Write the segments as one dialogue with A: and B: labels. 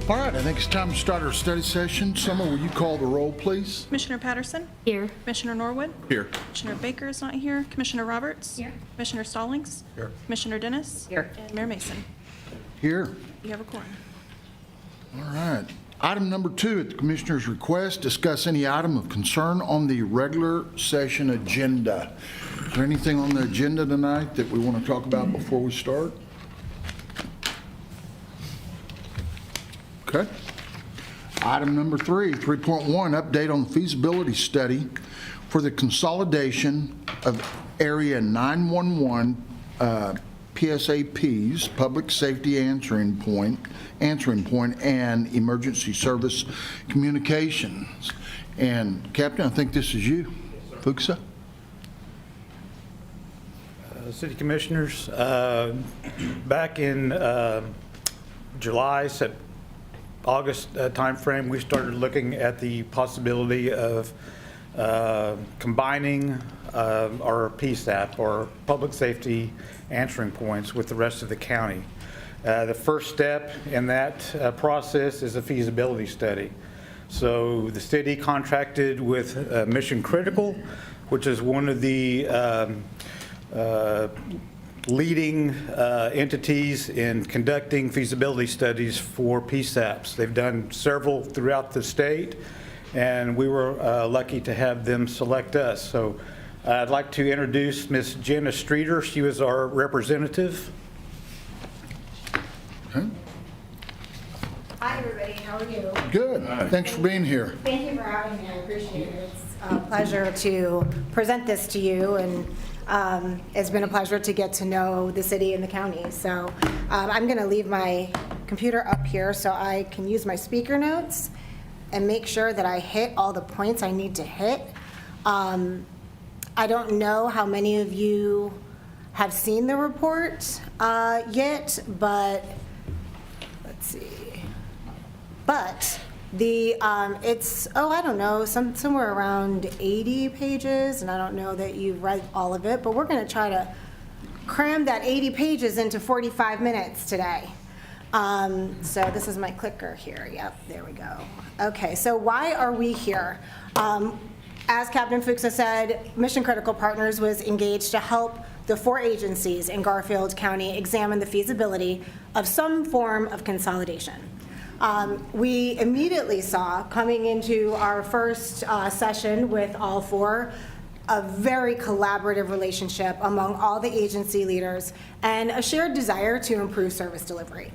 A: All right, I think it's time to start our study session. Summer, will you call the roll, please?
B: Commissioner Patterson?
C: Here.
B: Commissioner Norwood?
A: Here.
B: Commissioner Baker is not here. Commissioner Roberts?
C: Here.
B: Commissioner Stallings?
A: Here.
B: Commissioner Dennis?
C: Here.
B: And Mayor Mason.
A: Here.
B: You have a quorum.
A: All right. Item number 2, at the Commissioner's request, discuss any item of concern on the regular session agenda. Is there anything on the agenda tonight that we want to talk about before we start? Okay. Item number 3, 3.1, update on the feasibility study for the consolidation of Area 911 PSAPs, Public Safety Answering Point, and Emergency Service Communications. And Captain, I think this is you, Fuchsa.
D: City Commissioners, back in July, August timeframe, we started looking at the possibility of combining our PSAP, or Public Safety Answering Points, with the rest of the county. The first step in that process is a feasibility study. So the city contracted with Mission Critical, which is one of the leading entities in conducting feasibility studies for PSAPs. They've done several throughout the state, and we were lucky to have them select us. So I'd like to introduce Ms. Jenna Streeter. She was our representative.
A: Okay.
E: Hi, everybody. How are you?
A: Good. Thanks for being here.
E: Thank you for having me. I appreciate it. It's a pleasure to present this to you, and it's been a pleasure to get to know the city and the county. So I'm going to leave my computer up here so I can use my speaker notes and make sure that I hit all the points I need to hit. I don't know how many of you have seen the report yet, but let's see. But it's, I don't know, somewhere around 80 pages, and I don't know that you've read all of it, but we're going to try to cram that 80 pages into 45 minutes today. So this is my clicker here. Yep, there we go. Okay, so why are we here? As Captain Fuchsa said, Mission Critical Partners was engaged to help the 4 agencies in Garfield County examine the feasibility of some form of consolidation. We immediately saw, coming into our first session with all 4, a very collaborative relationship among all the agency leaders and a shared desire to improve service delivery.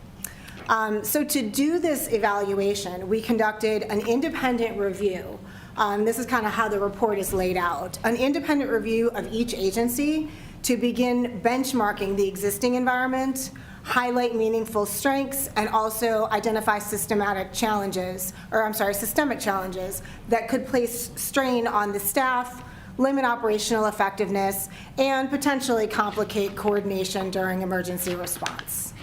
E: So to do this evaluation, we conducted an independent review. This is kind of how the report is laid out. An independent review of each agency to begin benchmarking the existing environment, highlight meaningful strengths, and also identify systemic challenges that could place strain on the staff, limit operational effectiveness, and potentially complicate coordination during emergency response.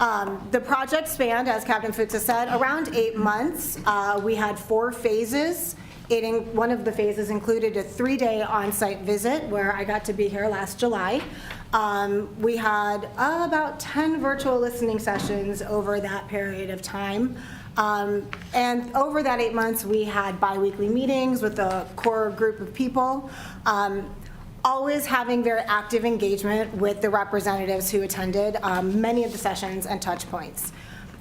E: The project spanned, as Captain Fuchsa said, around 8 months. We had 4 phases. One of the phases included a 3-day on-site visit where I got to be here last July. We had about 10 virtual listening sessions over that period of time. And over that 8 months, we had bi-weekly meetings with a core group of people, always having very active engagement with the representatives who attended many of the sessions and touch points.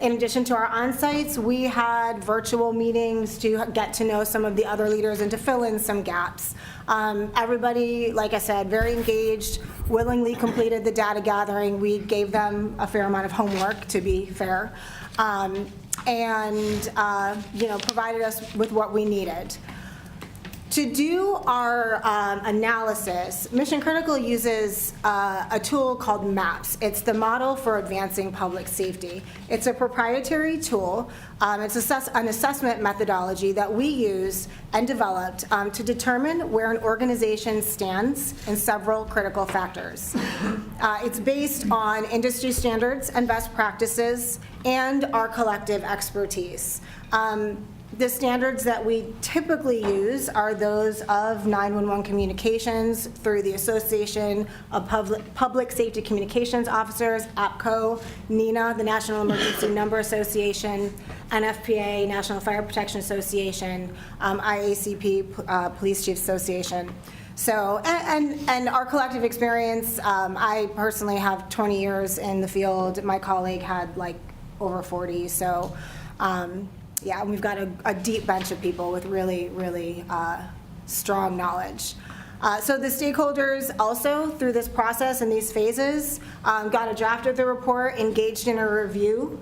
E: In addition to our on-sites, we had virtual meetings to get to know some of the other leaders and to fill in some gaps. Everybody, like I said, very engaged, willingly completed the data gathering. We gave them a fair amount of homework, to be fair, and provided us with what we needed. To do our analysis, Mission Critical uses a tool called MAPS. It's the Model for Advancing Public Safety. It's a proprietary tool. It's an assessment methodology that we use and developed to determine where an organization stands in several critical factors. It's based on industry standards and best practices and our collective expertise. The standards that we typically use are those of 911 communications through the Association of Public Safety Communications Officers, APCO, NENA, the National Emergency Number Association, NFPA, National Fire Protection Association, IACP, Police Chiefs Association. So, and our collective experience, I personally have 20 years in the field. My colleague had like over 40. So, yeah, we've got a deep bench of people with really, really strong knowledge. So the stakeholders also, through this process and these phases, got a draft of the report, engaged in a review,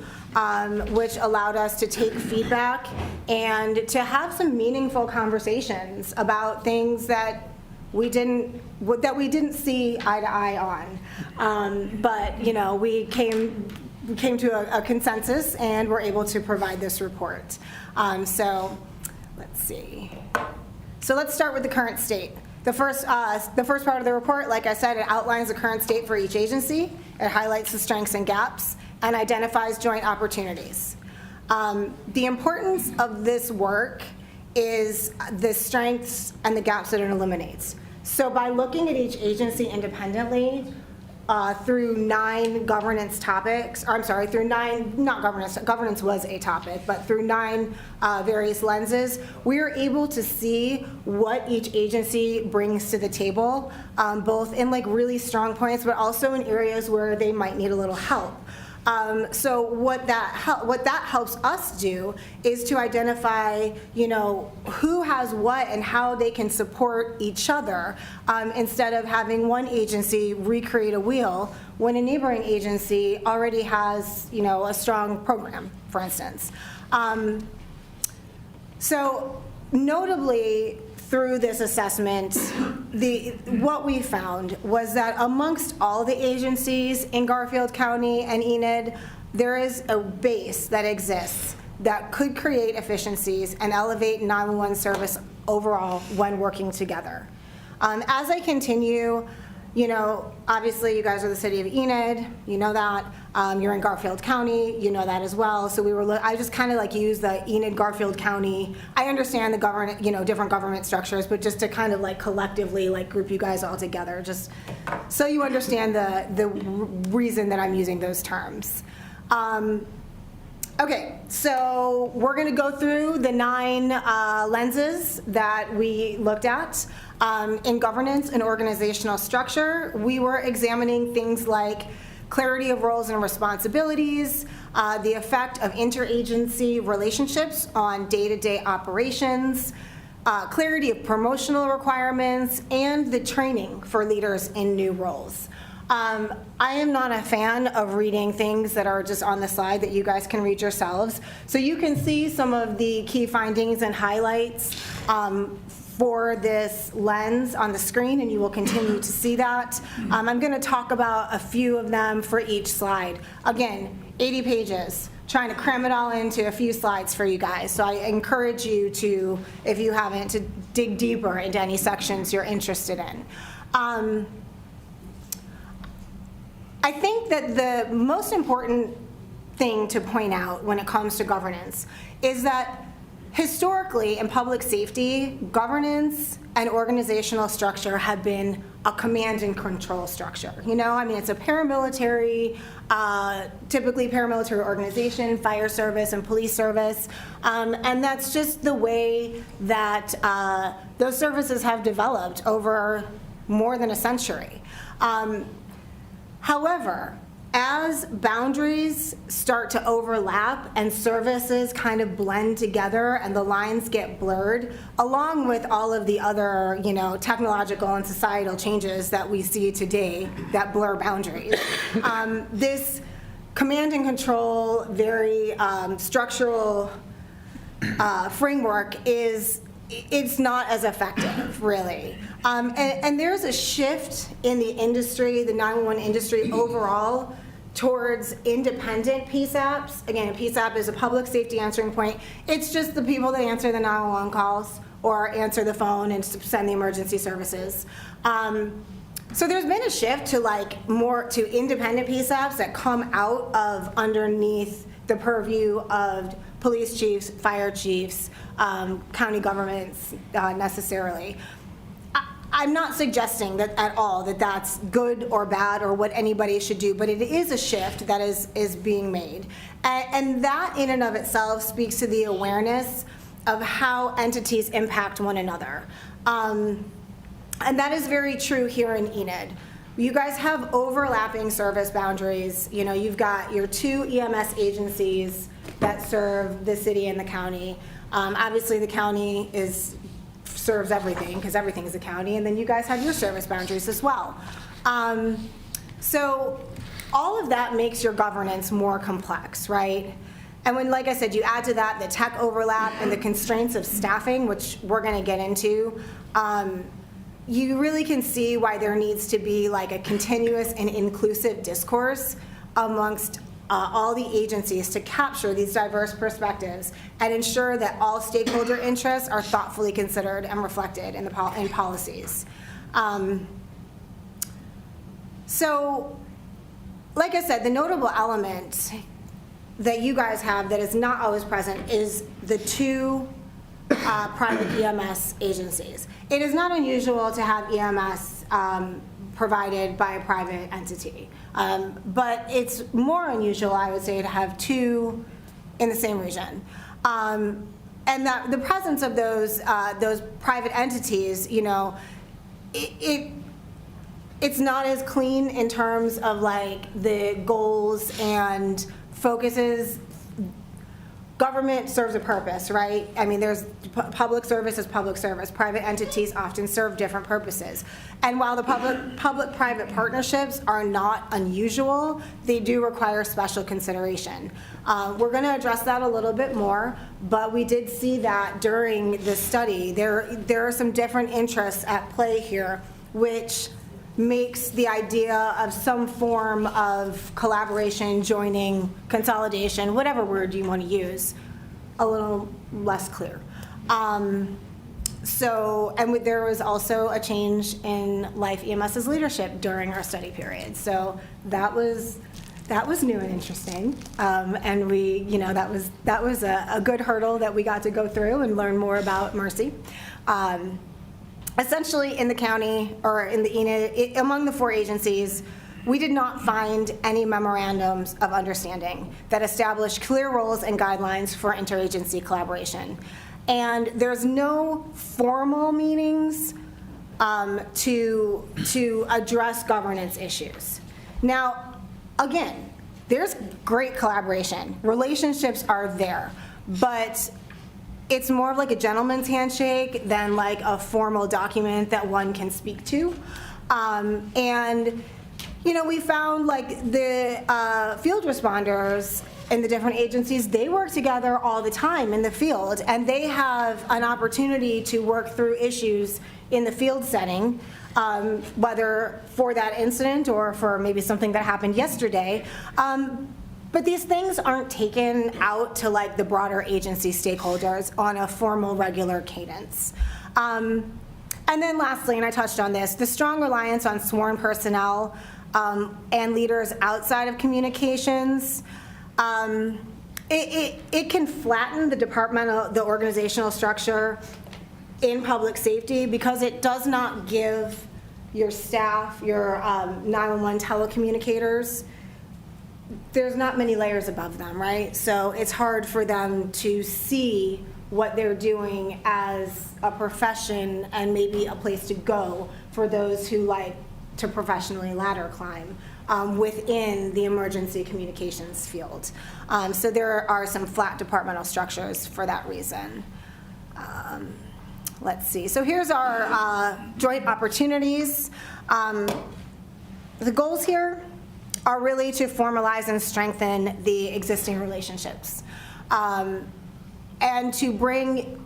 E: which allowed us to take feedback and to have some meaningful conversations about things that we didn't see eye to eye on. But, you know, we came to a consensus and were able to provide this report. So let's see. So let's start with the current state. The first part of the report, like I said, it outlines the current state for each agency. It highlights the strengths and gaps and identifies joint opportunities. The importance of this work is the strengths and the gaps that it eliminates. So by looking at each agency independently, through 9 governance topics, or I'm sorry, through 9, not governance, governance was a topic, but through 9 various lenses, we are able to see what each agency brings to the table, both in like really strong points, but also in areas where they might need a little help. So what that helps us do is to identify, you know, who has what and how they can support each other, instead of having one agency recreate a wheel when a neighboring agency already has, you know, a strong program, for instance. So notably, through this assessment, what we found was that amongst all the agencies in Garfield County and Enid, there is a base that exists that could create efficiencies and elevate 911 service overall when working together. As I continue, you know, obviously you guys are the city of Enid, you know that. You're in Garfield County, you know that as well. So I just kind of like use the Enid Garfield County. I understand the government, you know, different government structures, but just to kind of like collectively like group you guys all together, just so you understand the reason that I'm using those terms. Okay, so we're going to go through the 9 lenses that we looked at. In governance and organizational structure, we were examining things like clarity of roles and responsibilities, the effect of interagency relationships on day-to-day operations, clarity of promotional requirements, and the training for leaders in new roles. I am not a fan of reading things that are just on the slide that you guys can read yourselves. So you can see some of the key findings and highlights for this lens on the screen, and you will continue to see that. I'm going to talk about a few of them for each slide. Again, 80 pages, trying to cram it all into a few slides for you guys. So I encourage you to, if you haven't, to dig deeper into any sections you're interested in. I think that the most important thing to point out when it comes to governance is that historically in public safety, governance and organizational structure have been a command and control structure. You know, I mean, it's a paramilitary, typically paramilitary organization, fire service and police service, and that's just the way that those services have developed over more than a century. However, as boundaries start to overlap and services kind of blend together and the lines get blurred, along with all of the other, you know, technological and societal changes that we see today that blur boundaries, this command and control, very structural framework it's not as effective, really. And there's a shift in the industry, the 911 industry overall, towards independent PSAPs. Again, a PSAP is a public safety answering point. It's just the people that answer the 911 calls or answer the phone and send the emergency services. So there's been a shift to more to independent PSAPs that come out of underneath the purview of police chiefs, fire chiefs, county governments necessarily. I'm not suggesting that at all that that's good or bad or what anybody should do, but it is a shift that is being made. And that in and of itself speaks to the awareness of how entities impact one another. And that is very true here in Enid. You guys have overlapping service boundaries. You know, you've got your 2 EMS agencies that serve the city and the county. Obviously, the county serves everything because everything is a county, and then you guys have your service boundaries as well. So all of that makes your governance more complex, right? And when, like I said, you add to that the tech overlap and the constraints of staffing, which we're going to get into, you really can see why there needs to be like a continuous and inclusive discourse amongst all the agencies to capture these diverse perspectives and ensure that all stakeholder interests are thoughtfully considered and reflected in policies. So, like I said, the notable element that you guys have that is not always present is the 2 private EMS agencies. It is not unusual to have EMS provided by a private entity. But it's more unusual, I would say, to have 2 in the same region. And that the presence of those private entities, you know, it's not as clean in terms of like the goals and focuses. Government serves a purpose, right? I mean, there's public service is public service. Private entities often serve different purposes. And while the public-private partnerships are not unusual, they do require special consideration. We're going to address that a little bit more, but we did see that during this study. There are some different interests at play here, which makes the idea of some form of collaboration, joining, consolidation, whatever word you want to use, a little less clear. There was also a change in Life EMS's leadership during our study period. So that was new and interesting. And we, you know, that was a good hurdle that we got to go through and learn more about Mercy. Essentially, in the county, or in the Enid, among the 4 agencies, we did not find any memorandums of understanding that established clear roles and guidelines for interagency collaboration. And there's no formal meetings to address governance issues. Now, again, there's great collaboration. Relationships are there, but it's more of like a gentleman's handshake than like a formal document that one can speak to. And, you know, we found like the field responders in the different agencies, they work together all the time in the field, and they have an opportunity to work through issues in the field setting, whether for that incident or for maybe something that happened yesterday. But these things aren't taken out to like the broader agency stakeholders on a formal, regular cadence. And then lastly, and I touched on this, the strong reliance on sworn personnel and leaders outside of communications, it can flatten the organizational structure in public safety because it does not give your staff, your 911 telecommunicators, there's not many layers above them, right? So it's hard for them to see what they're doing as a profession and maybe a place to go for those who like to professionally ladder climb within the emergency communications field. So there are some flat departmental structures for that reason. Let's see. So here's our joint opportunities. The goals here are really to formalize and strengthen the existing relationships, and to bring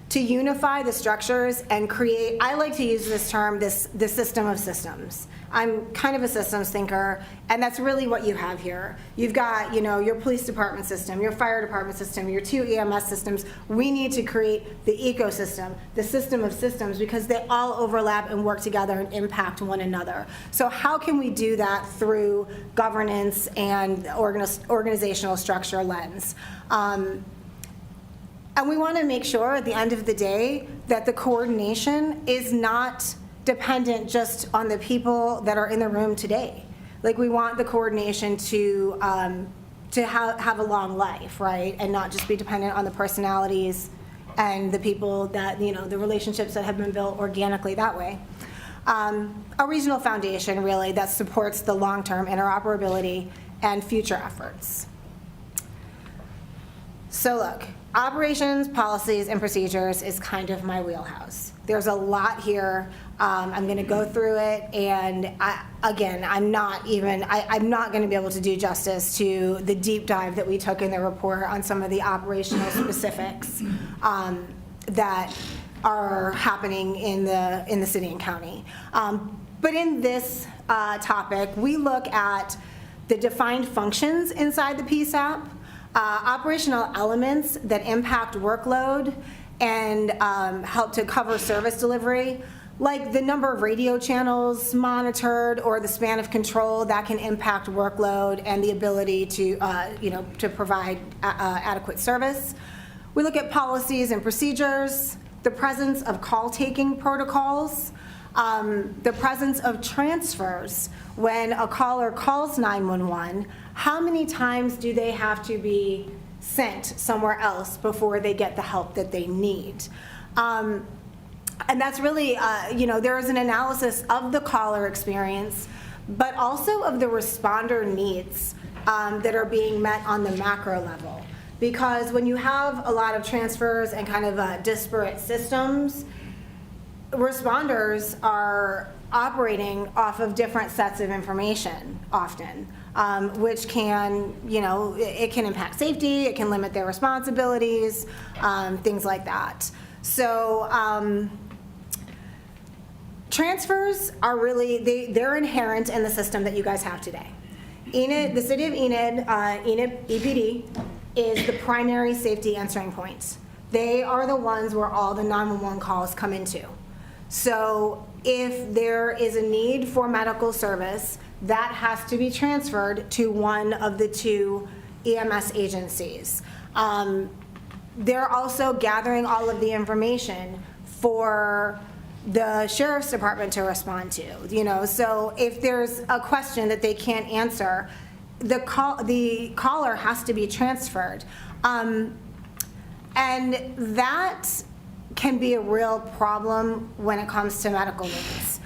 E: to unify the structures and create, I like to use this term, the system of systems. I'm kind of a systems thinker, and that's really what you have here. You've got, your police department system, your fire department system, your 2 EMS systems. We need to create the ecosystem, the system of systems, because they all overlap and work together and impact one another. So how can we do that through governance and organizational structure lens? And we want to make sure at the end of the day that the coordination is not dependent just on the people that are in the room today. Like, we want the coordination to have a long life, right? And not just be dependent on the personalities and the people that, the relationships that have been built organically that way. A regional foundation, really, that supports the long-term interoperability and future efforts. So look, operations, policies, and procedures is kind of my wheelhouse. There's a lot here. I'm going to go through it, and I'm not going to be able to do justice to the deep dive that we took in the report on some of the operational specifics that are happening in the city and county. But in this topic, we look at the defined functions inside the PSAP, operational elements that impact workload and help to cover service delivery, like the number of radio channels monitored or the span of control that can impact workload and the ability to, to provide adequate service. We look at policies and procedures, the presence of call-taking protocols, the presence of transfers. When a caller calls 911, how many times do they have to be sent somewhere else before they get the help that they need? And that's really, there is an analysis of the caller experience, but also of the responder needs that are being met on the macro level. Because when you have a lot of transfers and kind of disparate systems, responders are operating off of different sets of information often, which can, it can impact safety, it can limit their responsibilities, things like that. So transfers are really, they're inherent in the system that you guys have today. Enid, the city of Enid, Enid EPD, is the primary safety answering point. They are the ones where all the 911 calls come into. So if there is a need for medical service, that has to be transferred to one of the 2 EMS agencies. They're also gathering all of the information for the sheriff's department to respond to, so if there's a question that they can't answer, the caller has to be transferred. And that can be a real problem when it comes to medical needs.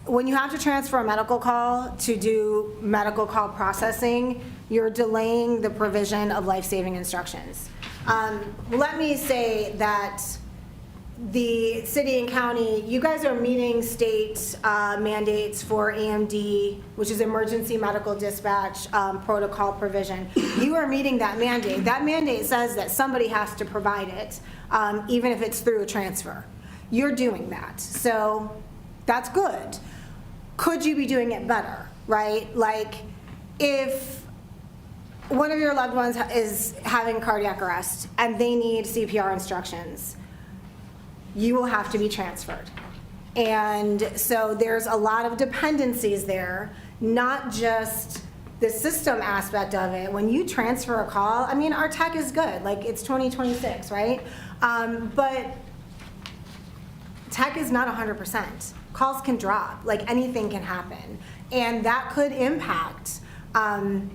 E: When you have to transfer a medical call to do medical call processing, you're delaying the provision of life-saving instructions. Let me say that the city and county, you guys are meeting state mandates for AMD, which is emergency medical dispatch protocol provision. You are meeting that mandate. That mandate says that somebody has to provide it, even if it's through a transfer. You're doing that, so that's good. Could you be doing it better, right? Like, if one of your loved ones is having cardiac arrest and they need CPR instructions, you will have to be transferred. And so there's a lot of dependencies there, not just the system aspect of it. When you transfer a call, I mean, our tech is good, like it's 2026, right? But tech is not 100%. Calls can drop, like anything can happen. And that could impact, the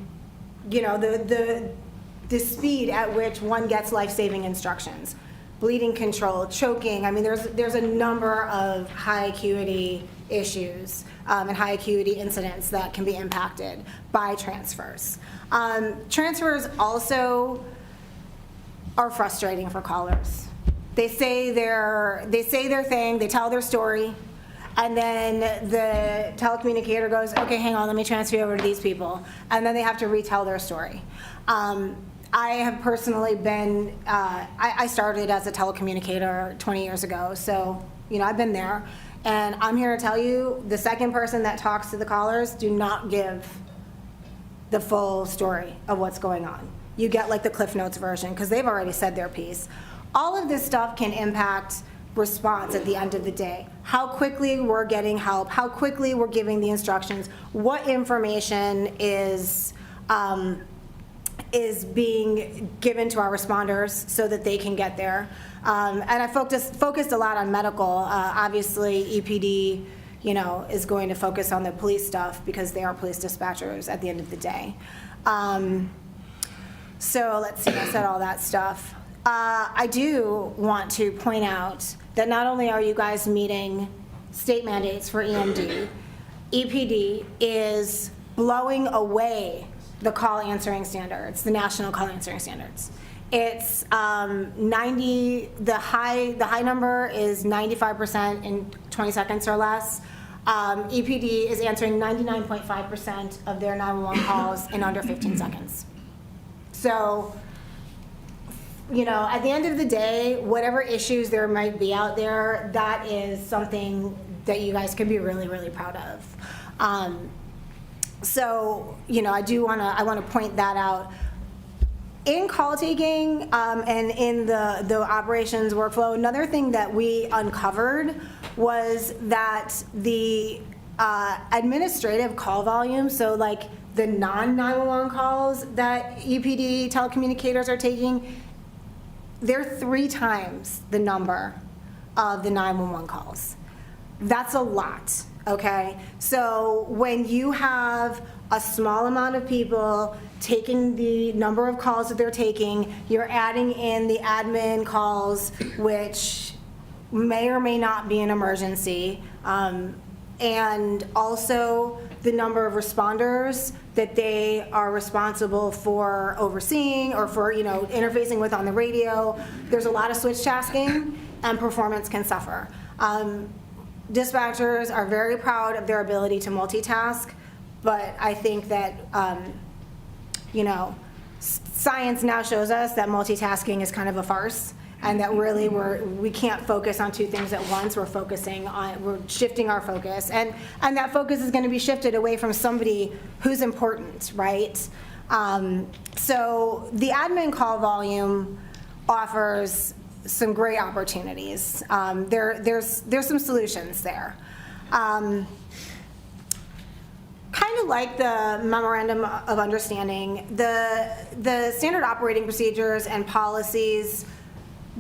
E: speed at which one gets life-saving instructions. Bleeding control, choking. I mean, there's a number of high acuity issues and high acuity incidents that can be impacted by transfers. Transfers also are frustrating for callers. They say their thing, they tell their story, and then the telecommunicator goes, okay, hang on, let me transfer you over to these people, and then they have to retell their story. I have personally been, I started as a telecommunicator 20 years ago, so, you know, I've been there. And I'm here to tell you, the second person that talks to the callers, do not give the full story of what's going on. You get like the Cliff Notes version, because they've already said their piece. All of this stuff can impact response at the end of the day. How quickly we're getting help, how quickly we're giving the instructions, what information is being given to our responders so that they can get there. And I focused a lot on medical. Obviously, EPD, you know, is going to focus on the police stuff because they are police dispatchers at the end of the day. So let's see, I said all that stuff. I do want to point out that not only are you guys meeting state mandates for EMD, EPD is blowing away the call answering standards, the national call answering standards. It's 90, the high number is 95% in 20 seconds or less. EPD is answering 99.5% of their 911 calls in under 15 seconds. So, you know, at the end of the day, whatever issues there might be out there, that is something that you guys can be really, really proud of. So, you know, I want to point that out. In call taking and in the operations workflow, another thing that we uncovered was that the administrative call volume, so like the non-911 calls that EPD telecommunicators are taking, they're 3 times the number of the 911 calls. That's a lot, okay? So when you have a small amount of people taking the number of calls that they're taking, you're adding in the admin calls, which may or may not be an emergency, and also the number of responders that they are responsible for overseeing or for, you know, interfacing with on the radio. There's a lot of switch tasking and performance can suffer. Dispatchers are very proud of their ability to multitask, but I think that, you know, science now shows us that multitasking is kind of a farce, and that really we can't focus on 2 things at once. We're shifting our focus, and that focus is going to be shifted away from somebody who's important, right? So the admin call volume offers some great opportunities. There's some solutions there. Kind of like the memorandum of understanding, the standard operating procedures and policies,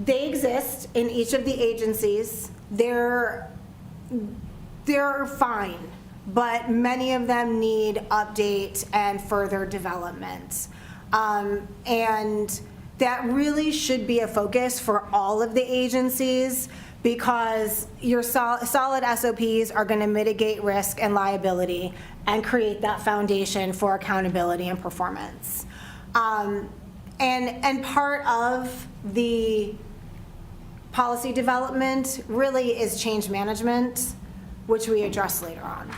E: they exist in each of the agencies. They're fine, but many of them need update and further development. And that really should be a focus for all of the agencies, because your solid SOPs are going to mitigate risk and liability and create that foundation for accountability and performance. And part of the policy development really is change management, which we address later on.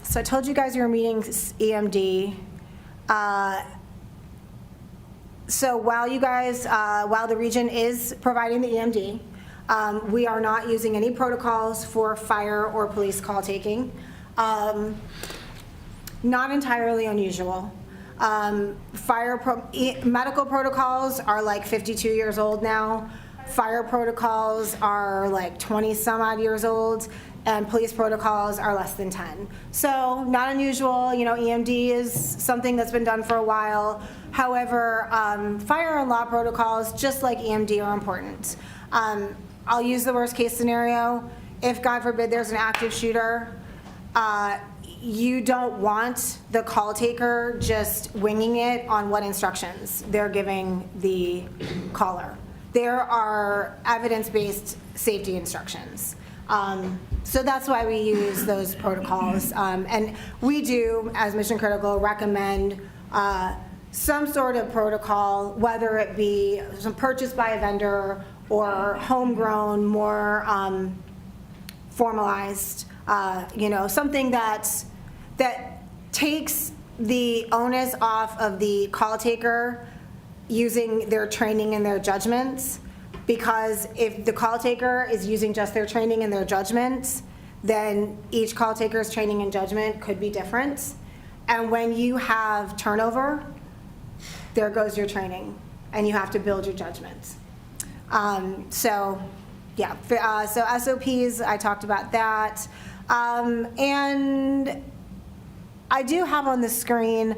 E: So I told you guys you were meeting EMD. So while the region is providing the EMD, we are not using any protocols for fire or police call taking. Not entirely unusual. Medical protocols are like 52 years old now. Fire protocols are like 20 some odd years old, and police protocols are less than 10. So not unusual, you know, EMD is something that's been done for a while. However, fire and law protocols, just like EMD, are important. I'll use the worst case scenario. If, God forbid, there's an active shooter, you don't want the call taker just winging it on what instructions they're giving the caller. There are evidence-based safety instructions. So that's why we use those protocols. And we do, as Mission Critical, recommend some sort of protocol, whether it be some purchased by a vendor or homegrown, more formalized, you know, something that takes the onus off of the call taker using their training and their judgments, because if the call taker is using just their training and their judgments, then each call taker's training and judgment could be different. And when you have turnover, there goes your training, and you have to build your judgments. So, yeah, so SOPs, I talked about that. And I do have on the screen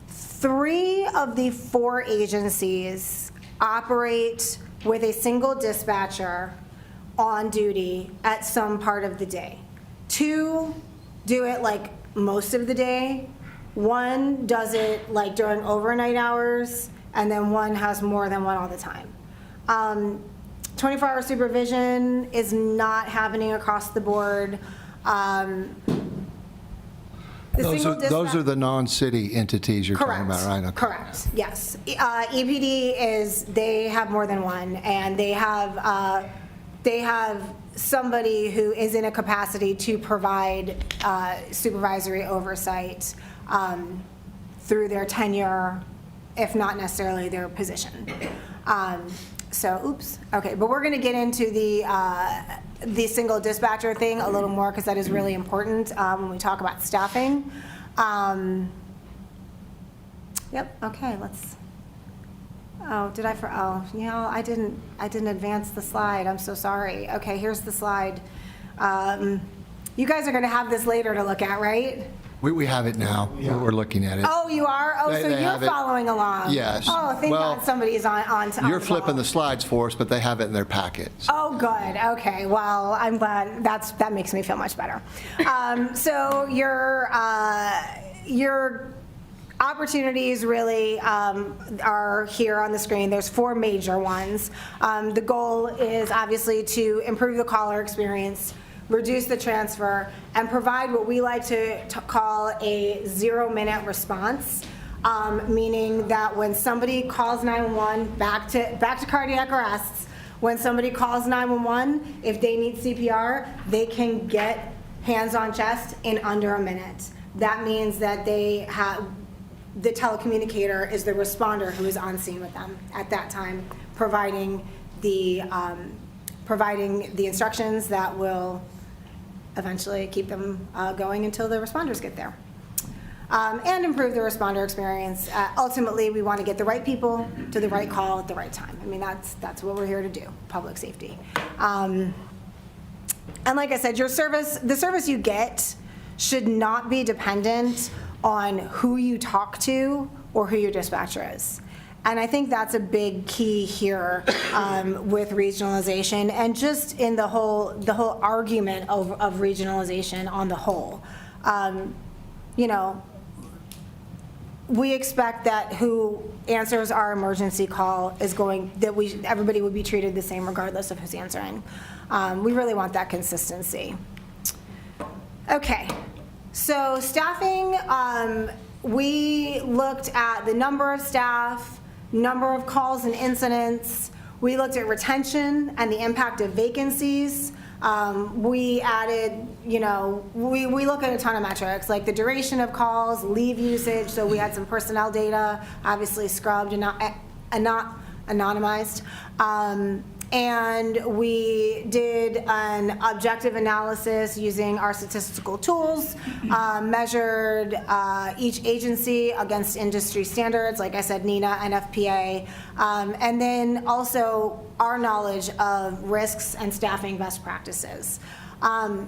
E: 3 of the 4 agencies operate with a single dispatcher on duty at some part of the day. 2 do it like most of the day. 1 does it like during overnight hours, and then 1 has more than 1 all the time. 24-hour supervision is not happening across the board.
C: Those are the non-city entities you're talking about, right? Okay.
E: Correct, yes. EPD is, they have more than 1, and they have somebody who is in a capacity to provide supervisory oversight through their tenure, if not necessarily their position. So, oops, okay, but we're gonna get into the single dispatcher thing a little more, because that is really important when we talk about staffing. Yep, okay, let's, oh, I didn't advance the slide, I'm so sorry. Okay, here's the slide. You guys are gonna have this later to look at, right?
C: We have it now. We're looking at it.
E: Oh, you are? Oh,
C: They
E: so you're
C: have it.
E: following along?
C: Yes.
E: Oh, thank
C: Well,
E: God somebody's on
C: You're
E: the
C: flipping
E: ball.
C: the slides for us, but they have it in their packets.
E: Oh, good, okay, well, I'm glad, that makes me feel much better. So your opportunities really are here on the screen. There's 4 major ones. The goal is obviously to improve the caller experience, reduce the transfer, and provide what we like to call a 0-minute response, meaning that when somebody calls 911, back to cardiac arrests, when somebody calls 911, if they need CPR, they can get hands on chest in under a minute. That means that they have, the telecommunicator is the responder who is on scene with them at that time, providing the instructions that will eventually keep them going until the responders get there. And improve the responder experience. Ultimately, we want to get the right people to the right call at the right time. I mean, that's what we're here to do, public safety. And like I said, the service you get should not be dependent on who you talk to or who your dispatcher is. And I think that's a big key here with regionalization, and just in the whole argument of regionalization on the whole. You know, we expect that who answers our emergency call is everybody would be treated the same regardless of who's answering. We really want that consistency. Okay, so staffing, we looked at the number of staff, number of calls and incidents. We looked at retention and the impact of vacancies. We added, you know, we look at a ton of metrics, like the duration of calls, leave usage, so we had some personnel data, obviously scrubbed and not anonymized. And we did an objective analysis using our statistical tools, measured each agency against industry standards, like I said, NENA and FPA, and then also our knowledge of risks and staffing best practices. Our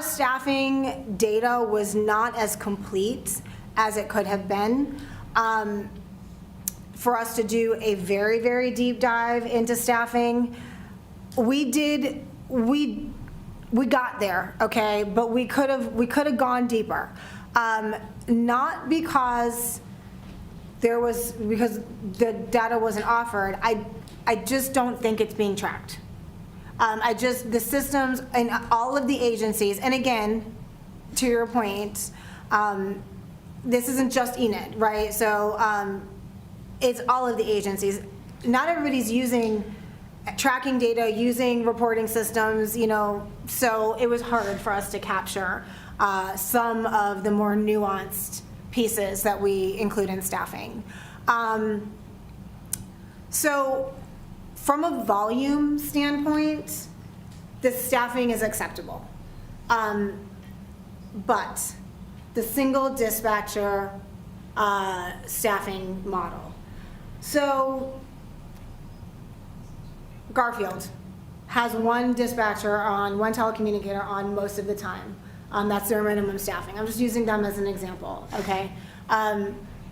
E: staffing data was not as complete as it could have been. For us to do a very, very deep dive into staffing, we got there, okay, but we could have gone deeper. Not because the data wasn't offered. I just don't think it's being tracked. The systems and all of the agencies, and again, to your point, this isn't just Enid, right? So it's all of the agencies. Not everybody's using tracking data, using reporting systems, you know, so it was hard for us to capture. some of the more nuanced pieces that we include in staffing. So from a volume standpoint, the staffing is acceptable. But the single dispatcher staffing model. So Garfield has one dispatcher on, one telecommunicator on most of the time. That's their minimum staffing. I'm just using them as an example, okay?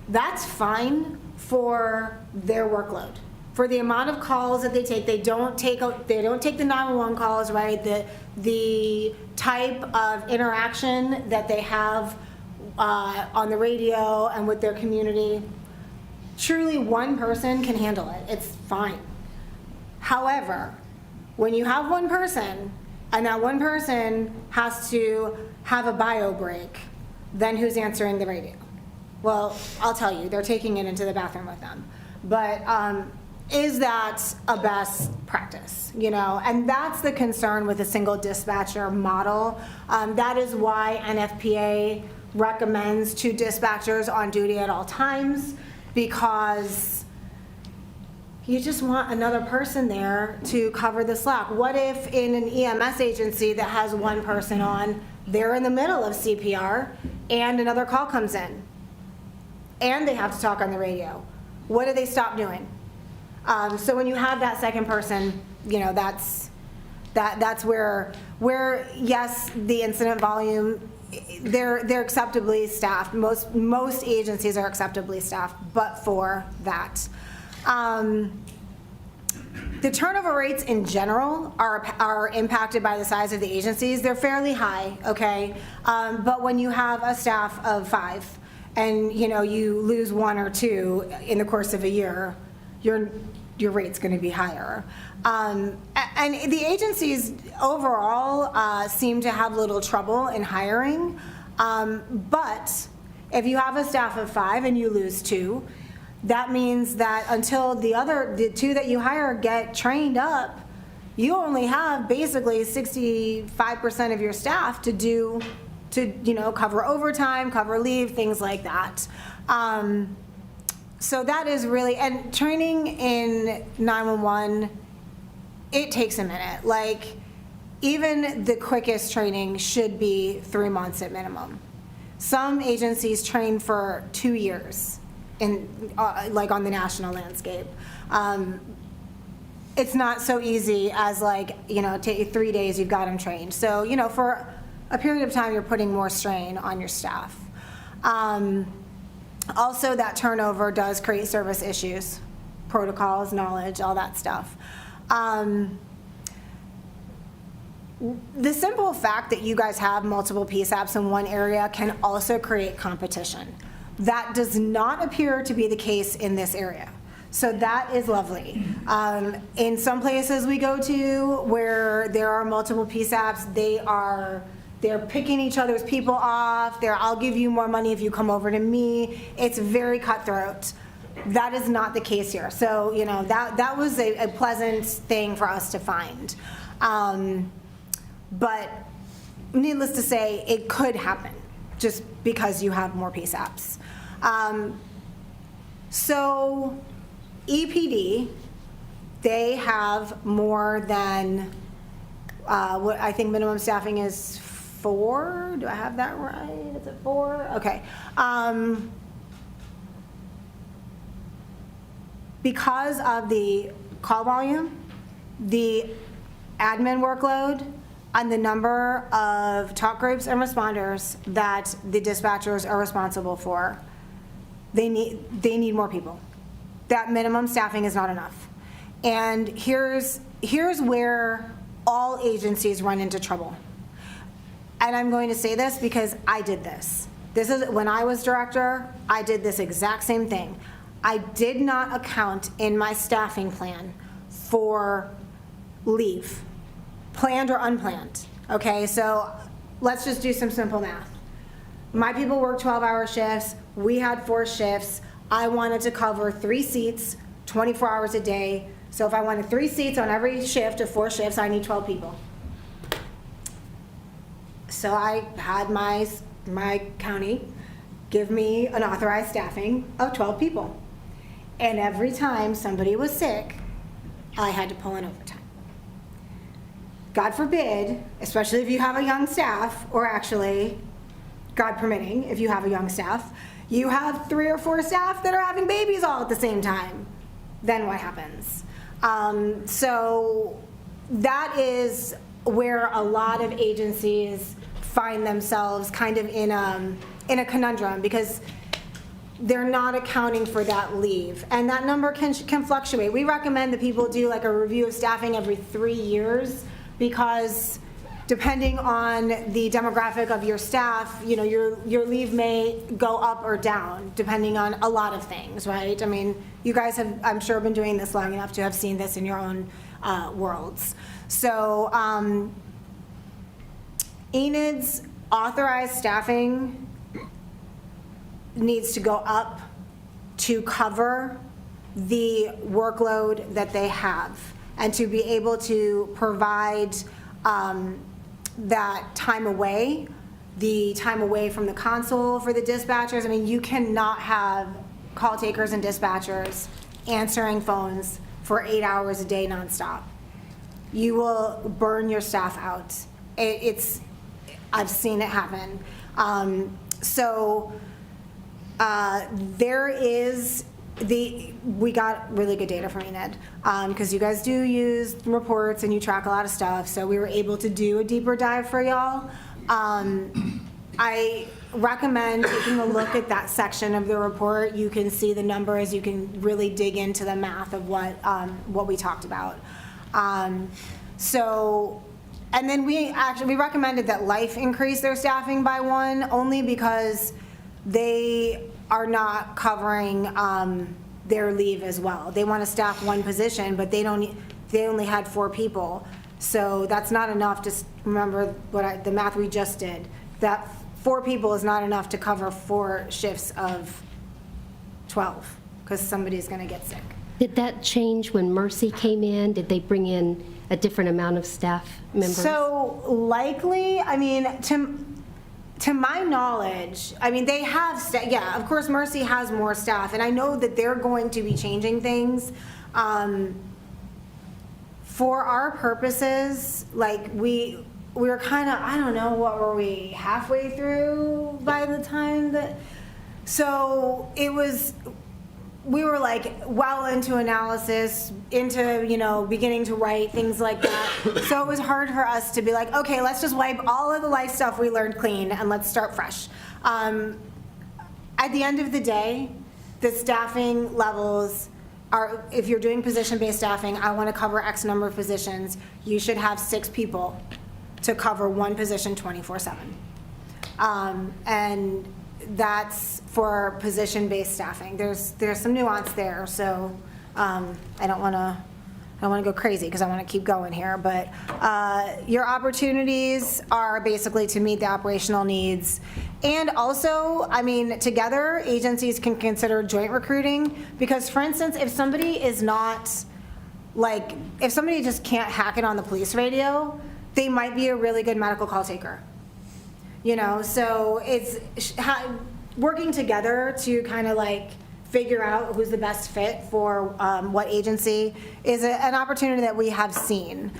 E: That's fine for their workload. For the amount of calls that they take, they don't take the 911 calls, right? The type of interaction that they have on the radio and with their community. Truly, one person can handle it. It's fine. However, when you have one person and that one person has to have a bio break, then who's answering the radio? Well, I'll tell you, they're taking it into the bathroom with them. But is that a best practice? You know, and that's the concern with a single dispatcher model. That is why NFPA recommends 2 dispatchers on duty at all times, because you just want another person there to cover the slack. What if in an EMS agency that has one person on, they're in the middle of CPR and another call comes in and they have to talk on the radio? What do they stop doing? So when you have that second person, you know, that's where yes, the incident volume, they're acceptably staffed. Most agencies are acceptably staffed, but for that. The turnover rates in general are impacted by the size of the agencies. They're fairly high, okay? But when you have a staff of 5 and you know you lose 1 or 2 in the course of a year, your rate's going to be higher. And the agencies overall seem to have little trouble in hiring. But if you have a staff of 5 and you lose 2, that means that until the 2 that you hire get trained up, you only have basically 65% of your staff to cover overtime, cover leave, things like that. So that is really, and training in 911, it takes a minute. Like, even the quickest training should be 3 months at minimum. Some agencies train for 2 years like on the national landscape. It's not so easy as take 3 days, you've got them trained. So, for a period of time, you're putting more strain on your staff. Also, that turnover does create service issues, protocols, knowledge, all that stuff. The simple fact that you guys have multiple PSAPs in one area can also create competition. That does not appear to be the case in this area. So that is lovely. In some places we go to where there are multiple PSAPs, they're picking each other's people off. I'll give you more money if you come over to me. It's very cutthroat. That is not the case here. So, that was a pleasant thing for us to find. But needless to say, it could happen just because you have more PSAPs. So EPD, they have more than what I think minimum staffing is 4. Do I have that right? Is it 4? Okay. Because of the call volume, the admin workload, and the number of talk groups and responders that the dispatchers are responsible for, they need more people. That minimum staffing is not enough. And here's where all agencies run into trouble. And I'm going to say this because I did this. This is when I was director, I did this exact same thing. I did not account in my staffing plan for leave, planned or unplanned. Okay, so let's just do some simple math. My people work 12-hour shifts. We had 4 shifts. I wanted to cover 3 seats, 24 hours a day. So if I wanted 3 seats on every shift of 4 shifts, I need 12 people. So I had my county give me an authorized staffing of 12 people. And every time somebody was sick, I had to pull in overtime. God forbid, especially if you have a young staff, or actually, God permitting, if you have a young staff, you have 3 or 4 staff that are having babies all at the same time. Then what happens? So that is where a lot of agencies find themselves kind of in a conundrum, because they're not accounting for that leave. And that number can fluctuate. We recommend that people do like a review of staffing every 3 years, because depending on the demographic of your staff, you know, your leave may go up or down depending on a lot of things, right? I mean, you guys have, I'm sure, been doing this long enough to have seen this in your own worlds. So Enid's authorized staffing needs to go up to cover the workload that they have, and to be able to provide that time away, the time away from the console for the dispatchers. I mean, you cannot have call takers and dispatchers answering phones for 8 hours a day nonstop. You will burn your staff out. I've seen it happen. There is we got really good data from Enid, because you guys do use reports and you track a lot of stuff, so we were able to do a deeper dive for y'all. I recommend taking a look at that section of the report. You can see the numbers, you can really dig into the math of what we talked about. And then we recommended that Life increase their staffing by 1, only because they are not covering their leave as well. They want to staff 1 position, but they only had 4 people. So that's not enough to remember the math we just did. That 4 people is not enough to cover 4 shifts of 12, because somebody's going to get sick.
F: Did that change when Mercy came in? Did they bring in a different amount of staff members?
E: So likely, I mean, to my knowledge, I mean, they have, yeah, of course, Mercy has more staff, and I know that they're going to be changing things. For our purposes, like, we were kind of, I don't know, what were we, halfway through by the time that, so it was, we were like well into analysis, into, you know, beginning to write, things like that. So it was hard for us to be like, okay, let's just wipe all of the life stuff we learned clean and let's start fresh. At the end of the day, the staffing levels are, if you're doing position-based staffing, I want to cover X number of positions, you should have 6 people to cover 1 position 24/7. And that's for position-based staffing. There's some nuance there, so I don't want to go crazy because I want to keep going here. But your opportunities are basically to meet the operational needs, and also, I mean, together agencies can consider joint recruiting, because, for instance, if somebody is not, like, if somebody just can't hack it on the police radio, they might be a really good medical call taker. You know, so it's working together to kind of like figure out who's the best fit for what agency is an opportunity that we have seen.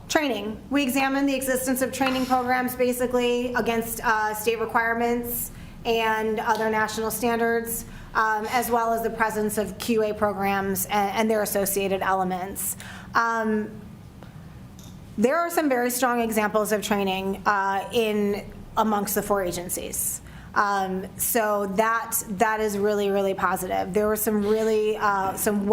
E: Training. We examined the existence of training programs basically against state requirements and other national standards, as well as the presence of QA programs and their associated elements. There are some very strong examples of training amongst the 4 agencies. So that is really, really positive. There were some really, some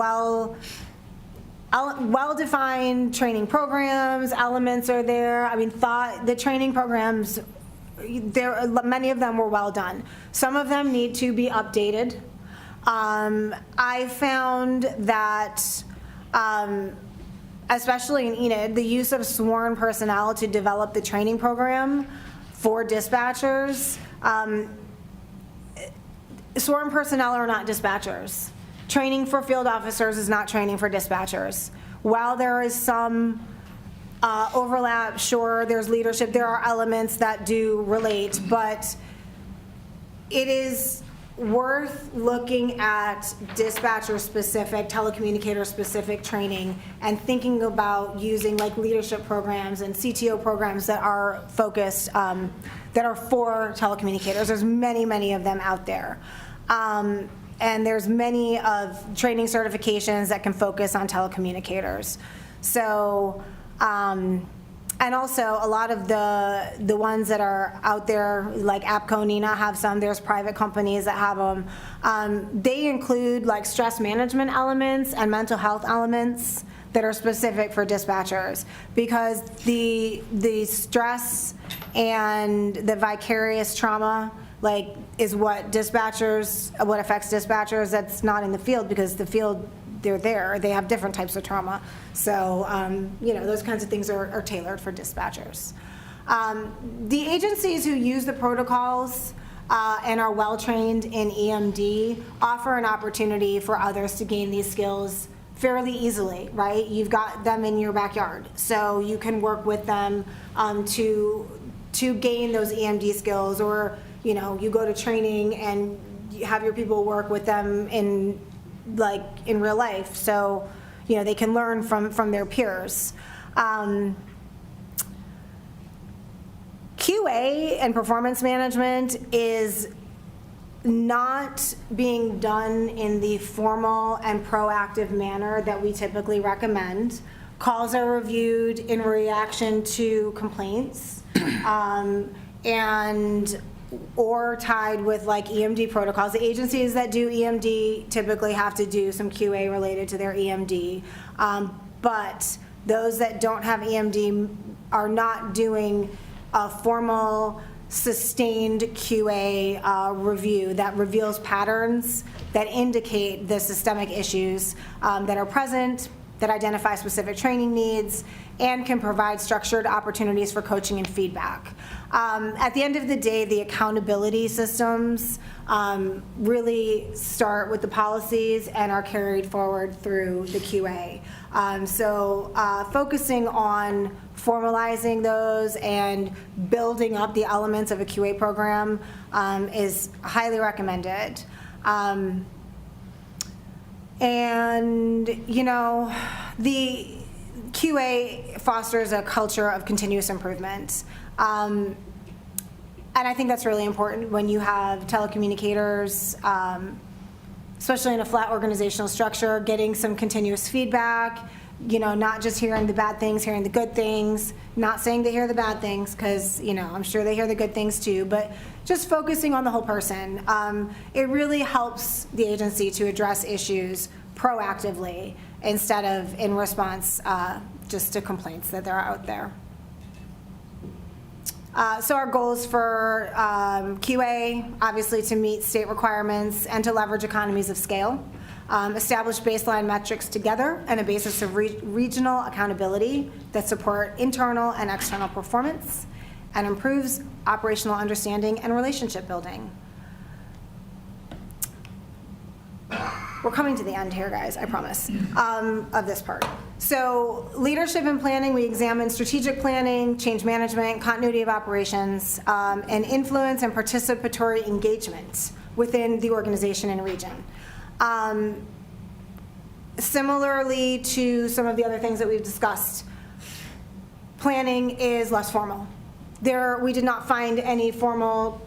E: well-defined training programs, elements are there. I mean, the training programs, many of them were well done. Some of them need to be updated. I found that, especially in Enid, the use of sworn personnel to develop the training program for dispatchers. Sworn personnel are not dispatchers. Training for field officers is not training for dispatchers. While there is some overlap, sure, there's leadership, there are elements that do relate, but it is worth looking at dispatcher-specific, telecommunicator-specific training and thinking about using like leadership programs and CTO programs that are focused, that are for telecommunicators. There's many, many of them out there. And there's many of training certifications that can focus on telecommunicators. So, and also a lot of the ones that are out there, like APCO, NENA have some, there's private companies that have them. They include like stress management elements and mental health elements that are specific for dispatchers, because the stress and the vicarious trauma like is what affects dispatchers that's not in the field, because the field, they're there, they have different types of trauma. So, those kinds of things are tailored for dispatchers. The agencies who use the protocols and are well-trained in EMD offer an opportunity for others to gain these skills fairly easily, right? You've got them in your backyard, so you can work with them to gain those EMD skills, or, you go to training and you have your people work with them in real life, so they can learn from their peers. QA and performance management is not being done in the formal and proactive manner that we typically recommend. Calls are reviewed in reaction to complaints, or tied with like EMD protocols. The agencies that do EMD typically have to do some QA related to their EMD, but those that don't have EMD are not doing a formal, sustained QA review that reveals patterns that indicate the systemic issues that are present, that identify specific training needs, and can provide structured opportunities for coaching and feedback. At the end of the day, the accountability systems really start with the policies and are carried forward through the QA. Focusing on formalizing those and building up the elements of a QA program is highly recommended. The QA fosters a culture of continuous improvement. And I think that's really important when you have telecommunicators, especially in a flat organizational structure, getting some continuous feedback, not just hearing the bad things, hearing the good things, not saying they hear the bad things, because, I'm sure they hear the good things too, but just focusing on the whole person. It really helps the agency to address issues proactively instead of in response just to complaints that are out there. So our goals for QA, obviously to meet state requirements and to leverage economies of scale, establish baseline metrics together and a basis of regional accountability that support internal and external performance and improves operational understanding and relationship building. We're coming to the end here, guys, I promise, of this part. So leadership and planning, we examine strategic planning, change management, continuity of operations, and influence and participatory engagement within the organization and region. Similarly to some of the other things that we've discussed, planning is less formal. We did not find any formal,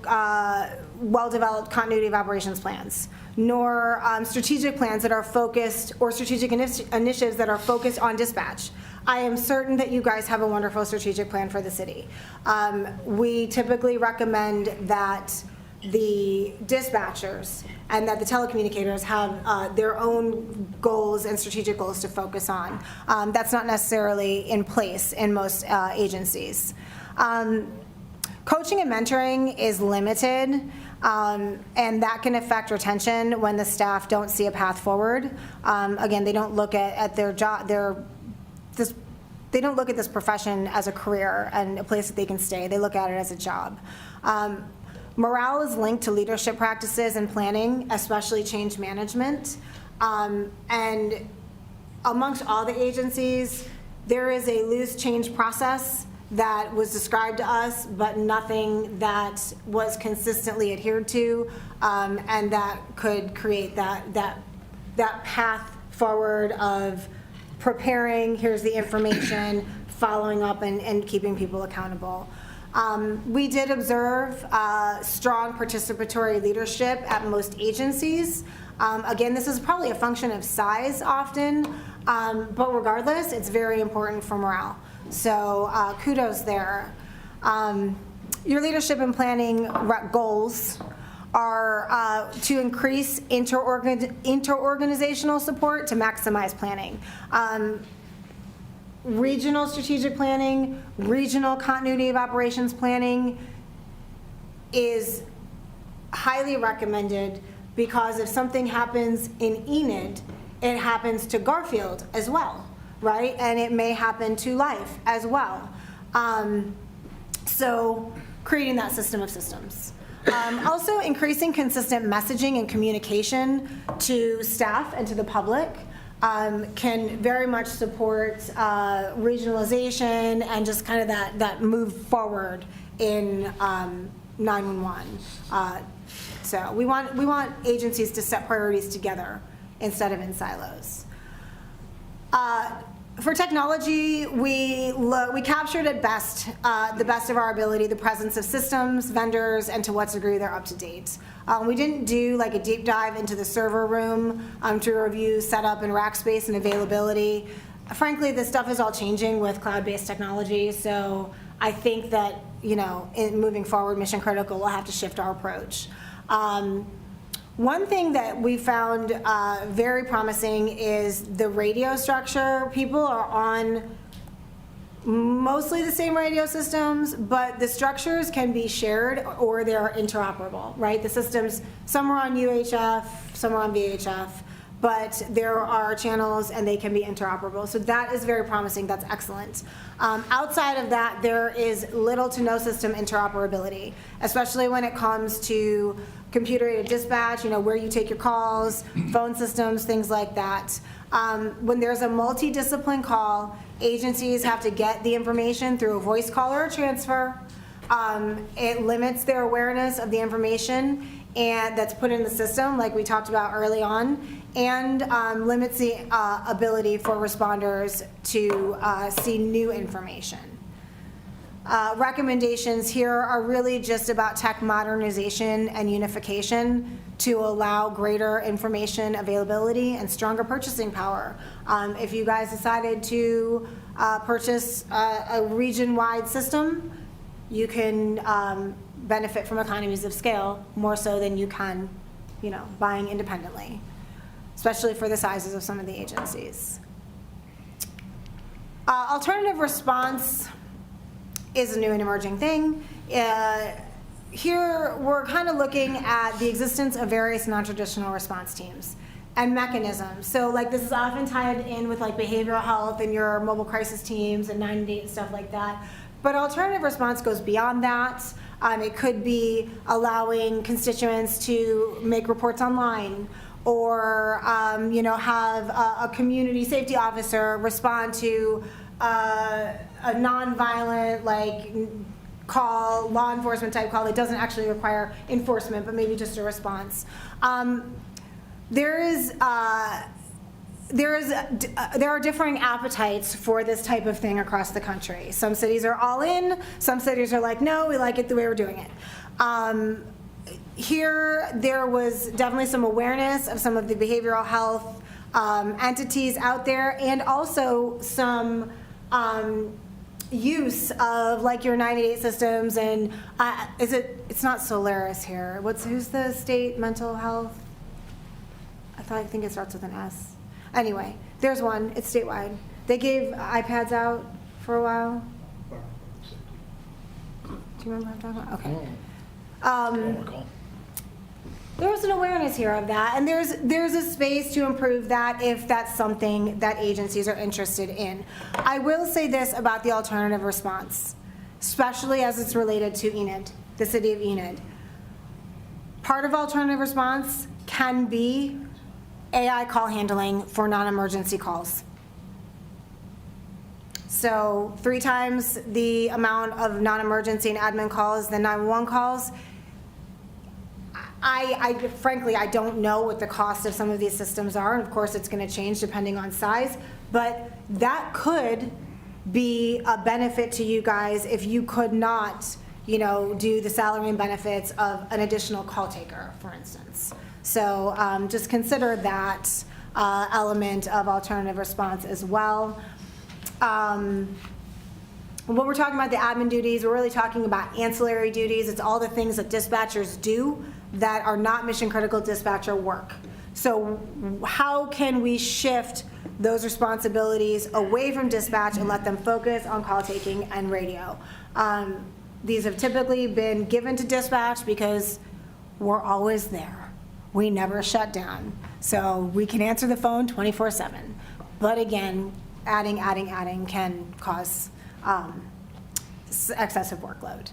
E: well-developed continuity of operations plans, nor strategic plans that are focused, or strategic initiatives that are focused on dispatch. I am certain that you guys have a wonderful strategic plan for the city. We typically recommend that the dispatchers and that the telecommunicators have their own goals and strategic goals to focus on. That's not necessarily in place in most agencies. Coaching and mentoring is limited, and that can affect retention when the staff don't see a path forward. Again, they don't look at their job, they don't look at this profession as a career and a place that they can stay. They look at it as a job. Morale is linked to leadership practices and planning, especially change management. And amongst all the agencies, There is a loose change process that was described to us, but nothing that was consistently adhered to, and that could create that path forward of preparing, here's the information, following up and keeping people accountable. We did observe strong participatory leadership at most agencies. Again, this is probably a function of size often, but regardless, it's very important for morale. So kudos there. Your leadership and planning goals are to increase interorganizational support to maximize planning. Regional strategic planning, regional continuity of operations planning is highly recommended because if something happens in Enid, it happens to Garfield as well, right? And it may happen to Life as well. So creating that system of systems. Also increasing consistent messaging and communication to staff and to the public can very much support regionalization and just kind of that move forward in 911. So we want agencies to set priorities together instead of in silos. For technology, we captured at best, the best of our ability, the presence of systems, vendors, and to what degree they're up to date. We didn't do like a deep dive into the server room to review setup and rack space and availability. Frankly, this stuff is all changing with cloud-based technology, so I think that, in moving forward, mission critical, we'll have to shift our approach. One thing that we found very promising is the radio structure. People are on mostly the same radio systems, but the structures can be shared or they're interoperable, right? The systems, some are on UHF, some are on VHF, but there are channels and they can be interoperable. So that is very promising, that's excellent. Outside of that, there is little to no system interoperability, especially when it comes to computer-aided dispatch, where you take your calls, phone systems, things like that. When there's a multidiscipline call, agencies have to get the information through a voice call or a transfer. It limits their awareness of the information and that's put in the system, like we talked about early on, and limits the ability for responders to see new information. Recommendations here are really just about tech modernization and unification to allow greater information availability and stronger purchasing power. If you guys decided to purchase a region-wide system, you can benefit from economies of scale more so than you can, buying independently, especially for the sizes of some of the agencies. Alternative response is a new and emerging thing. Here, we're kind of looking at the existence of various non-traditional response teams and mechanisms. So this is often tied in with behavioral health and your mobile crisis teams and 911 and stuff like that. But alternative response goes beyond that. It could be allowing constituents to make reports online or have a community safety officer respond to a nonviolent call, law enforcement type call that doesn't actually require enforcement, but maybe just a response. There are differing appetites for this type of thing across the country. Some cities are all in, some cities are like, no, we like it the way we're doing it. Here, there was definitely some awareness of some of the behavioral health entities out there, and also some use of your 988 systems and it's not Solaris here. Who's the state mental health? I think it starts with an S. Anyway, there's one, it's statewide. They gave iPads out for a while. Do you remember what I'm talking about? Okay. There's an awareness here of that, and there's a space to improve that if that's something that agencies are interested in. I will say this about the alternative response, especially as it's related to Enid, the city of Enid. Part of alternative response can be AI call handling for non-emergency calls. So 3 times the amount of non-emergency and admin calls than 911 calls. I frankly, I don't know what the cost of some of these systems are, and of course, it's gonna change depending on size, but that could be a benefit to you guys if you could not, you know, do the salary and benefits of an additional call taker, for instance. So just consider that element of alternative response as well. When we're talking about the admin duties, we're really talking about ancillary duties. It's all the things that dispatchers do that are not mission-critical dispatcher work. So how can we shift those responsibilities away from dispatch and let them focus on call taking and radio? These have typically been given to dispatch because we're always there. We never shut down. So we can answer the phone 24/7. But again, adding can cause excessive workload.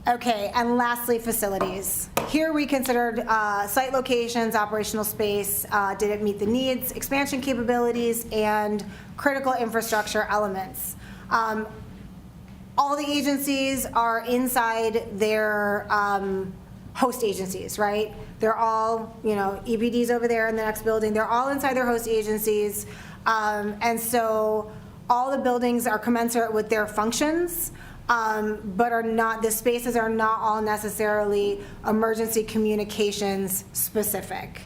E: Okay, and lastly, facilities. Here we considered site locations, operational space, did it meet the needs, expansion capabilities, and critical infrastructure elements. All the agencies are inside their host agencies, right? They're all, you know, EPD's over there in the next building, they're all inside their host agencies. And so all the buildings are commensurate with their functions, but are not, the spaces are not all necessarily emergency communications specific.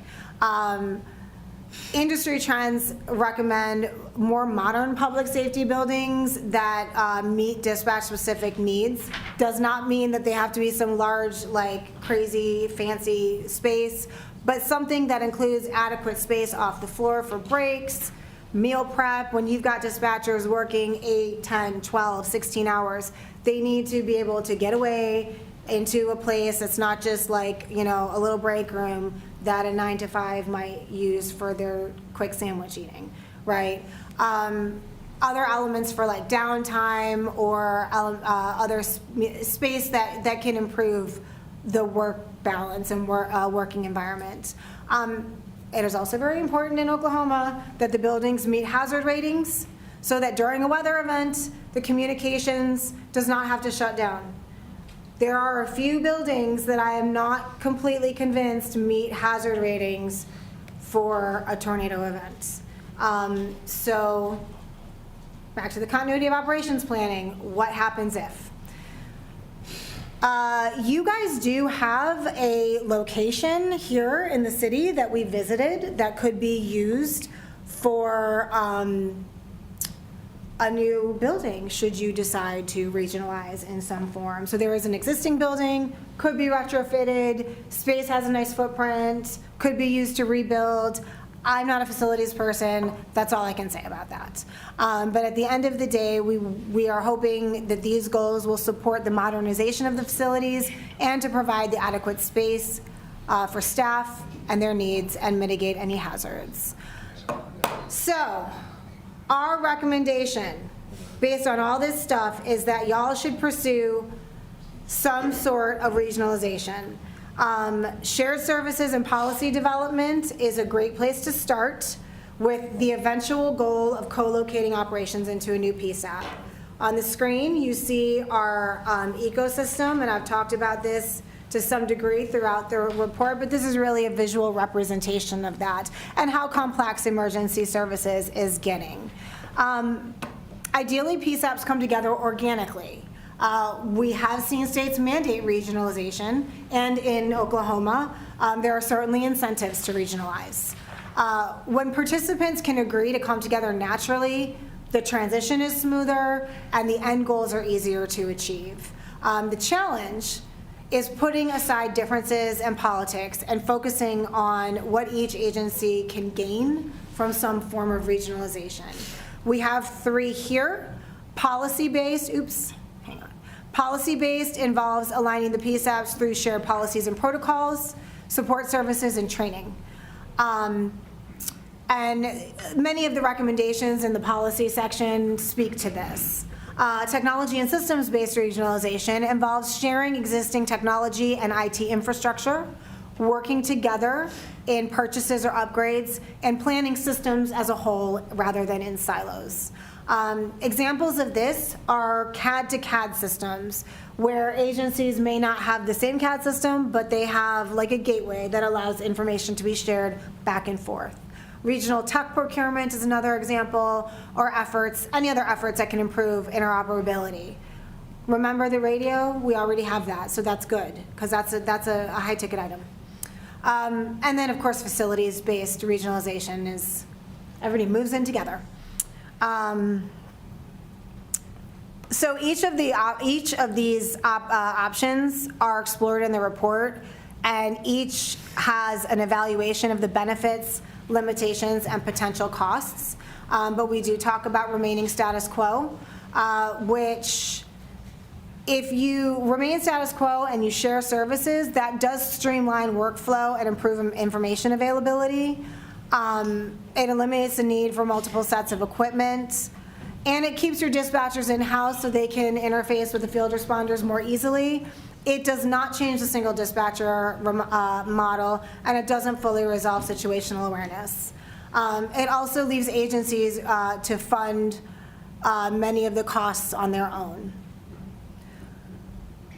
E: Industry trends recommend more modern public safety buildings that meet dispatch specific needs. Does not mean that they have to be some large, like crazy fancy space, but something that includes adequate space off the floor for breaks, meal prep. When you've got dispatchers working 8, 10, 12, 16 hours, they need to be able to get away into a place that's not just like, you know, a little break room that a 9 to 5 might use for their quick sandwich eating, right? Other elements for like downtime or other space that can improve the work balance and working environment. It is also very important in Oklahoma that the buildings meet hazard ratings so that during a weather event, the communications does not have to shut down. There are a few buildings that I am not completely convinced meet hazard ratings for a tornado event. So back to the continuity of operations planning, what happens if? You guys do have a location here in the city that we visited that could be used for a new building should you decide to regionalize in some form. So there is an existing building, could be retrofitted, space has a nice footprint, could be used to rebuild. I'm not a facilities person, that's all I can say about that. But at the end of the day, we are hoping that these goals will support the modernization of the facilities and to provide the adequate space for staff and their needs and mitigate any hazards. So, our recommendation, based on all this stuff, is that y'all should pursue some sort of regionalization. Shared services and policy development is a great place to start with the eventual goal of co-locating operations into a new PSAP. On the screen, you see our ecosystem, and I've talked about this to some degree throughout the report, but this is really a visual representation of that and how complex emergency services is getting. Ideally, PSAPs come together organically. We have seen states mandate regionalization, and in Oklahoma, there are certainly incentives to regionalize. When participants can agree to come together naturally, the transition is smoother and the end goals are easier to achieve. The challenge is putting aside differences and politics and focusing on what each agency can gain from some form of regionalization. We have 3 here. Policy-based, Policy-based involves aligning the PSAPs through shared policies and protocols, support services, and training. And many of the recommendations in the policy section speak to this. Technology and systems-based regionalization involves sharing existing technology and IT infrastructure, working together in purchases or upgrades, and planning systems as a whole rather than in silos. Examples of this are CAD to CAD systems, where agencies may not have the same CAD system, but they have like a gateway that allows information to be shared back and forth. Regional tech procurement is another example, or any other efforts that can improve interoperability. Remember the radio? We already have that, so that's good, because that's a high-ticket item. And then, of course, facilities-based regionalization is everybody moves in together. So each of these options are explored in the report, and each has an evaluation of the benefits, limitations, and potential costs. But we do talk about remaining status quo, which, if you remain status quo and you share services, that does streamline workflow and improve information availability. It eliminates the need for multiple sets of equipment, and it keeps your dispatchers in-house so they can interface with the field responders more easily. It does not change the single dispatcher model, and it doesn't fully resolve situational awareness. It also leaves agencies to fund many of the costs on their own.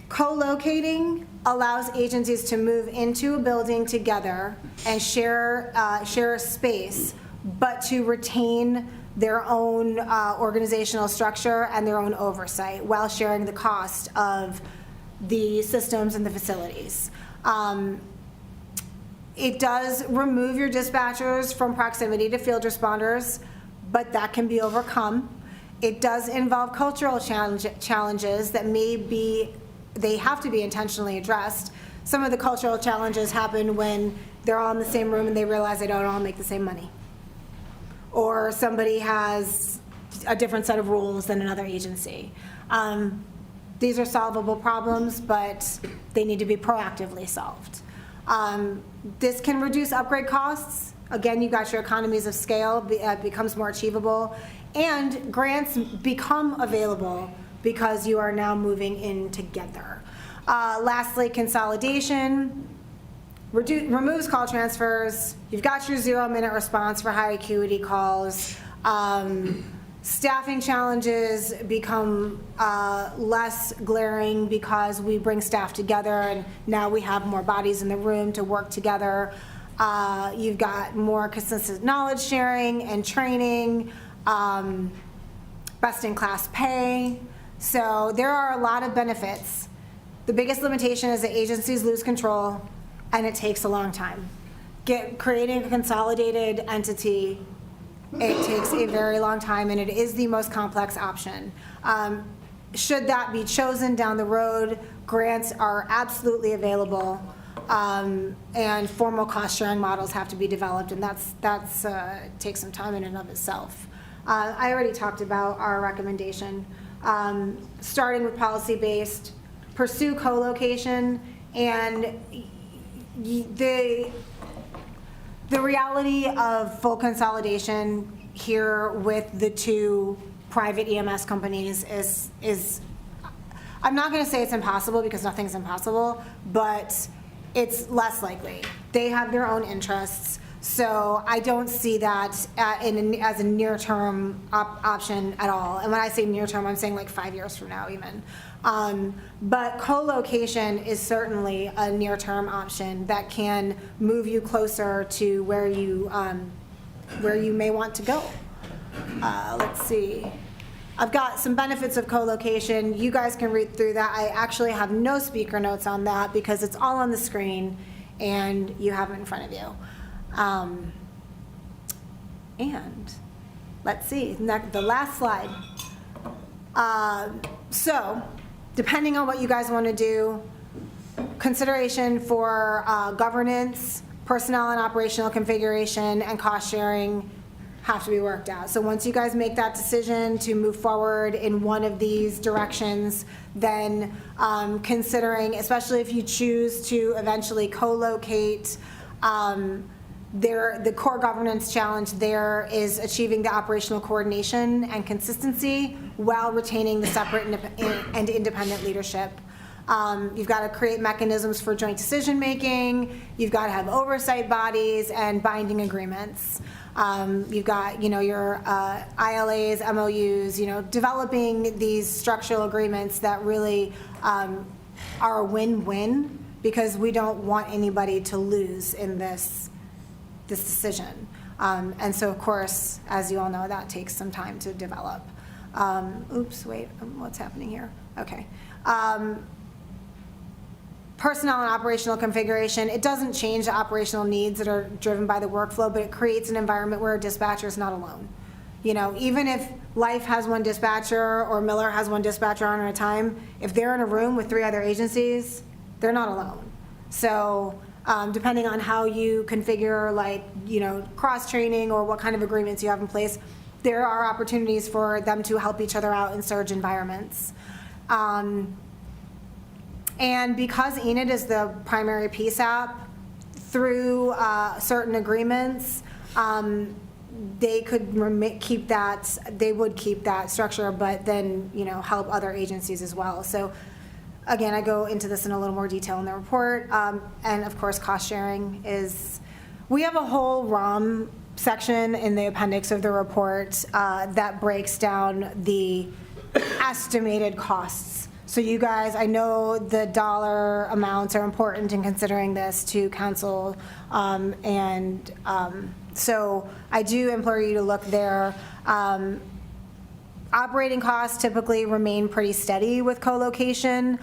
E: Co-locating allows agencies to move into a building together and share a space, but to retain their own organizational structure and their own oversight while sharing the cost of the systems and the facilities. It does remove your dispatchers from proximity to field responders, but that can be overcome. It does involve cultural challenges that they have to be intentionally addressed. Some of the cultural challenges happen when they're all in the same room and they realize they don't all make the same money. Or somebody has a different set of rules than another agency. These are solvable problems, but they need to be proactively solved. This can reduce upgrade costs. Again, you've got your economies of scale, it becomes more achievable, and grants become available because you are now moving in together. Lastly, consolidation removes call transfers. You've got your 0-minute response for high acuity calls. Staffing challenges become less glaring because we bring staff together and now we have more bodies in the room to work together. You've got more consistent knowledge sharing and training, best-in-class pay. So there are a lot of benefits. The biggest limitation is that agencies lose control and it takes a long time. Creating a consolidated entity, it takes a very long time, and it is the most complex option. Should that be chosen down the road, grants are absolutely available, and formal cost-sharing models have to be developed, and that's takes some time in and of itself. I already talked about our recommendation. Starting with policy-based, pursue co-location, and the reality of full consolidation here with the two private EMS companies is I'm not going to say it's impossible because nothing's impossible, but it's less likely. They have their own interests, so I don't see that as a near-term option at all. And when I say near-term, I'm saying like 5 years from now even. But co-location is certainly a near-term option that can move you closer to where you may want to go. Let's see. I've got some benefits of co-location. You guys can read through that. I actually have no speaker notes on that because it's all on the screen and you have it in front of you. And let's see, the last slide. So, depending on what you guys want to do, consideration for governance, personnel and operational configuration, and cost sharing have to be worked out. So once you guys make that decision to move forward in one of these directions, then considering, especially if you choose to eventually co-locate, the core governance challenge there is achieving the operational coordination and consistency while retaining the separate and independent leadership. You've got to create mechanisms for joint decision-making. You've got to have oversight bodies and binding agreements. You've got, your ILAs, MOUs, developing these structural agreements that really are a win-win, because we don't want anybody to lose in this decision. And so, of course, as you all know, that takes some time to develop. Oops, wait, what's happening here? Okay. Personnel and operational configuration, it doesn't change the operational needs that are driven by the workflow, but it creates an environment where a dispatcher is not alone. Even if Life has one dispatcher or Miller has one dispatcher on at a time, if they're in a room with 3 other agencies, they're not alone. So depending on how you configure, cross-training or what kind of agreements you have in place, there are opportunities for them to help each other out in surge environments. And because Enid is the primary PSAP, through certain agreements, they would keep that structure, but then, help other agencies as well. So again, I go into this in a little more detail in the report. And of course, cost sharing we have a whole ROM section in the appendix of the report that breaks down the estimated costs. So you guys, I know the dollar amounts are important in considering this to council, so I do implore you to look there. Operating costs typically remain pretty steady with co-location,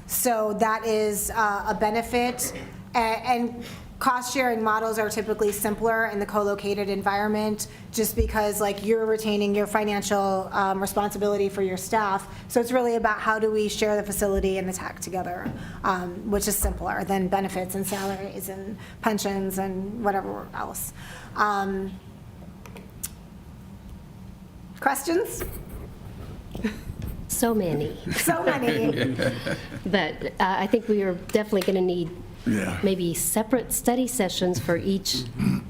E: so that is a benefit. And cost-sharing models are typically simpler in the co-located environment, just because you're retaining your financial responsibility for your staff. So it's really about how do we share the facility and the tech together, which is simpler than benefits and salaries and pensions and whatever else. Questions?
F: So many.
E: So many.
F: But I think we are definitely going to need maybe separate study sessions for each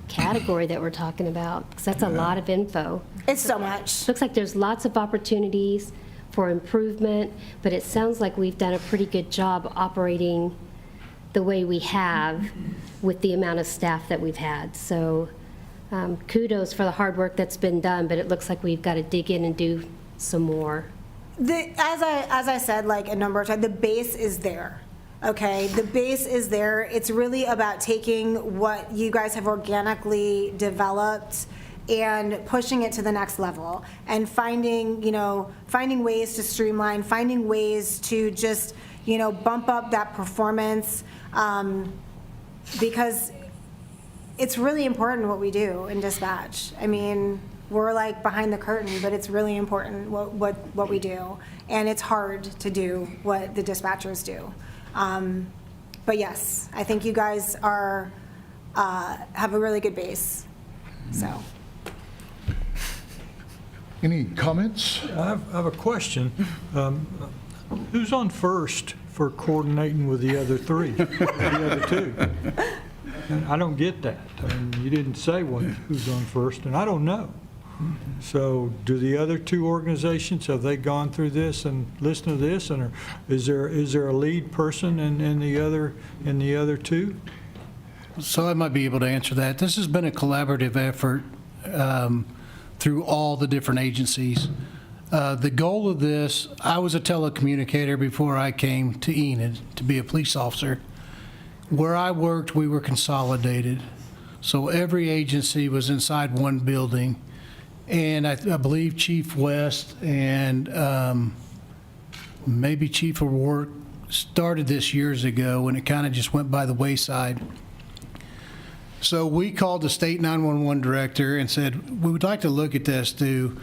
F: category that we're talking about, because that's a lot of info.
E: It's so much.
F: Looks like there's lots of opportunities for improvement, but it sounds like we've done a pretty good job operating the way we have with the amount of staff that we've had. So kudos for the hard work that's been done, but it looks like we've got to dig in and do some more.
E: As I said, a number of times, the base is there. Okay, the base is there. It's really about taking what you guys have organically developed and pushing it to the next level, and finding ways to streamline, finding ways to just, bump up that performance, because it's really important what we do in dispatch. I mean, we're behind the curtain, but it's really important what we do, and it's hard to do what the dispatchers do. But yes, I think you guys have a really good base. So,
A: Any comments?
G: I have a question. Who's on first for coordinating with the other 3, the other 2? And I don't get that. I mean, you didn't say who's on first, and I don't know. So do the other 2 organizations, have they gone through this and listened to this, and is there a lead person in the other 2?
H: So I might be able to answer that. This has been a collaborative effort through all the different agencies. The goal of this, I was a telecommunicator before I came to Enid to be a police officer. Where I worked, we were consolidated. So every agency was inside one building. And I believe Chief West and maybe Chief O'Rourke started this years ago, and it kind of just went by the wayside. So we called the state 911 director and said, we would like to look at this to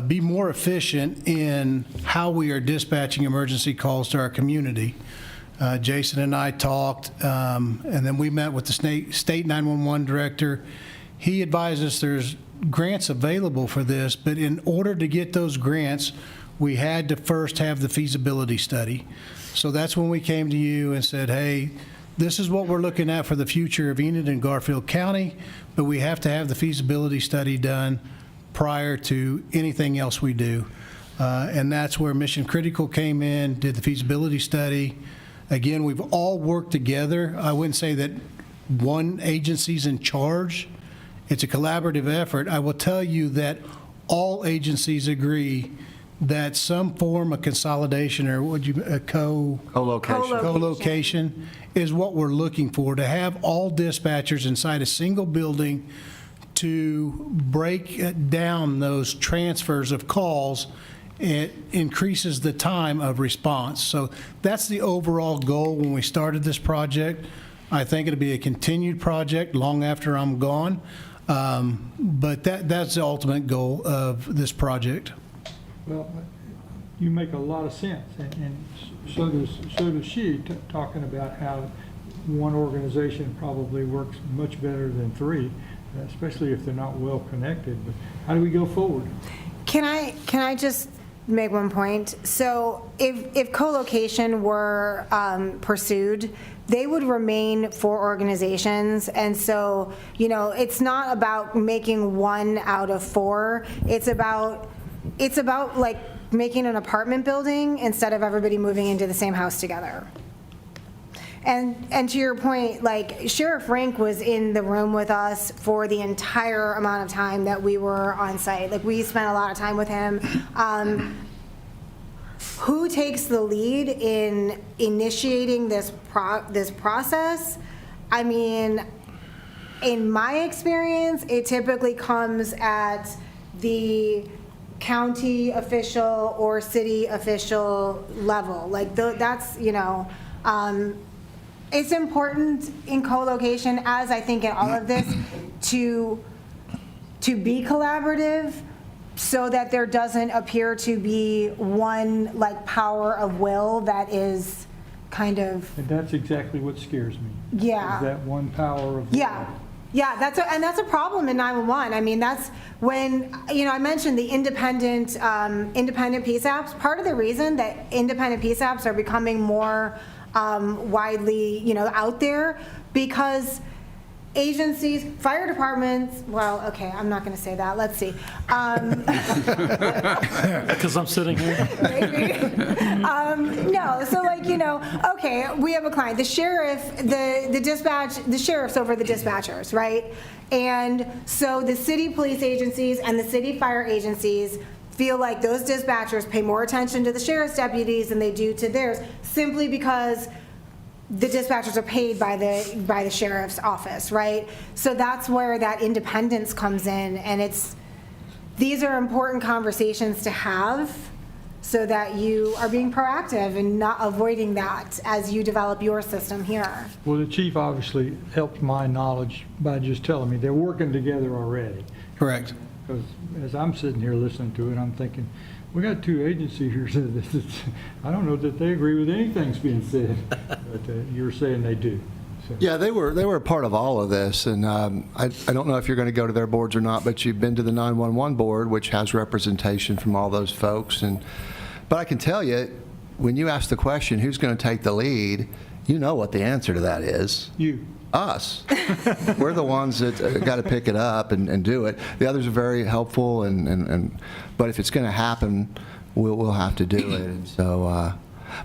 H: be more efficient in how we are dispatching emergency calls to our community. Jason and I talked, and then we met with the state 911 director. He advised us there's grants available for this, but in order to get those grants, we had to first have the feasibility study. So that's when we came to you and said, hey, this is what we're looking at for the future of Enid and Garfield County, but we have to have the feasibility study done prior to anything else we do. And that's where Mission Critical came in, did the feasibility study. Again, we've all worked together. I wouldn't say that one agency's in charge. It's a collaborative effort. I will tell you that all agencies agree that some form of consolidation or co-location is what we're looking for, to have all dispatchers inside a single building to break down those transfers of calls. It increases the time of response. So that's the overall goal when we started this project. I think it'll be a continued project long after I'm gone. But that's the ultimate goal of this project.
G: Well, you make a lot of sense, and so does she, talking about how one organization probably works much better than three, especially if they're not well connected. But how do we go forward?
E: Can I just make one point? So if co-location were pursued, they would remain 4 organizations. And so, it's not about making 1 out of 4. It's about like making an apartment building instead of everybody moving into the same house together. And to your point, like Sheriff Rink was in the room with us for the entire amount of time that we were on site. Like, we spent a lot of time with him. Who takes the lead in initiating this process? I mean, in my experience, it typically comes at the county official or city official level. Like, that's, it's important in co-location, as I think in all of this, to be collaborative, so that there doesn't appear to be one like power of will that is kind of.
G: And that's exactly what scares me.
E: Yeah.
G: Is that one power of will.
E: Yeah, that's a problem in 911. I mean, that's when, I mentioned the independent PSAPs. Part of the reason that independent PSAPs are becoming more widely, out there, because agencies, fire departments, well, okay, I'm not going to say that. Let's see.
I: Because I'm sitting here.
E: Maybe. No, so okay, we have a client. The sheriff, the sheriff's over the dispatchers, right? And so the city police agencies and the city fire agencies feel like those dispatchers pay more attention to the sheriff's deputies than they do to theirs, simply because the dispatchers are paid by the sheriff's office, right? So that's where that independence comes in, and these are important conversations to have so that you are being proactive and not avoiding that as you develop your system here.
G: Well, the chief obviously helped my knowledge by just telling me they're working together already.
H: Correct.
G: Because as I'm sitting here listening to it, I'm thinking, we got 2 agencies here. I don't know that they agree with anything that's being said, but you're saying they do. So.
C: Yeah, they were a part of all of this, and I don't know if you're going to go to their boards or not, but you've been to the 911 board, which has representation from all those folks. But I can tell you, when you ask the question, who's going to take the lead, you know what the answer to that is.
G: You.
C: Us. We're the ones that got to pick it up and do it. The others are very helpful, but if it's going to happen, we'll have to do it. And so,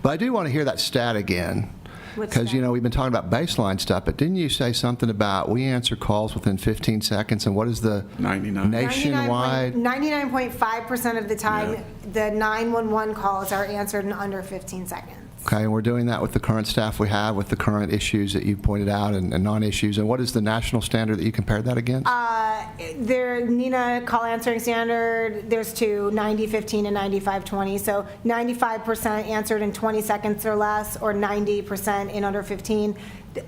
C: but I do want to hear that stat again, because we've been talking about baseline stuff. But didn't you say something about we answer calls within 15 seconds? And what is the
J: 99
C: nationwide?
E: 99.5% of the time, the 911 calls are answered in under 15 seconds.
C: Okay, and we're doing that with the current staff we have, with the current issues that you pointed out and non-issues. And what is the national standard that you compared that against?
E: Their NENA call answering standard, there's 2, 90-15 and 95-20. So 95% answered in 20 seconds or less, or 90% in under 15.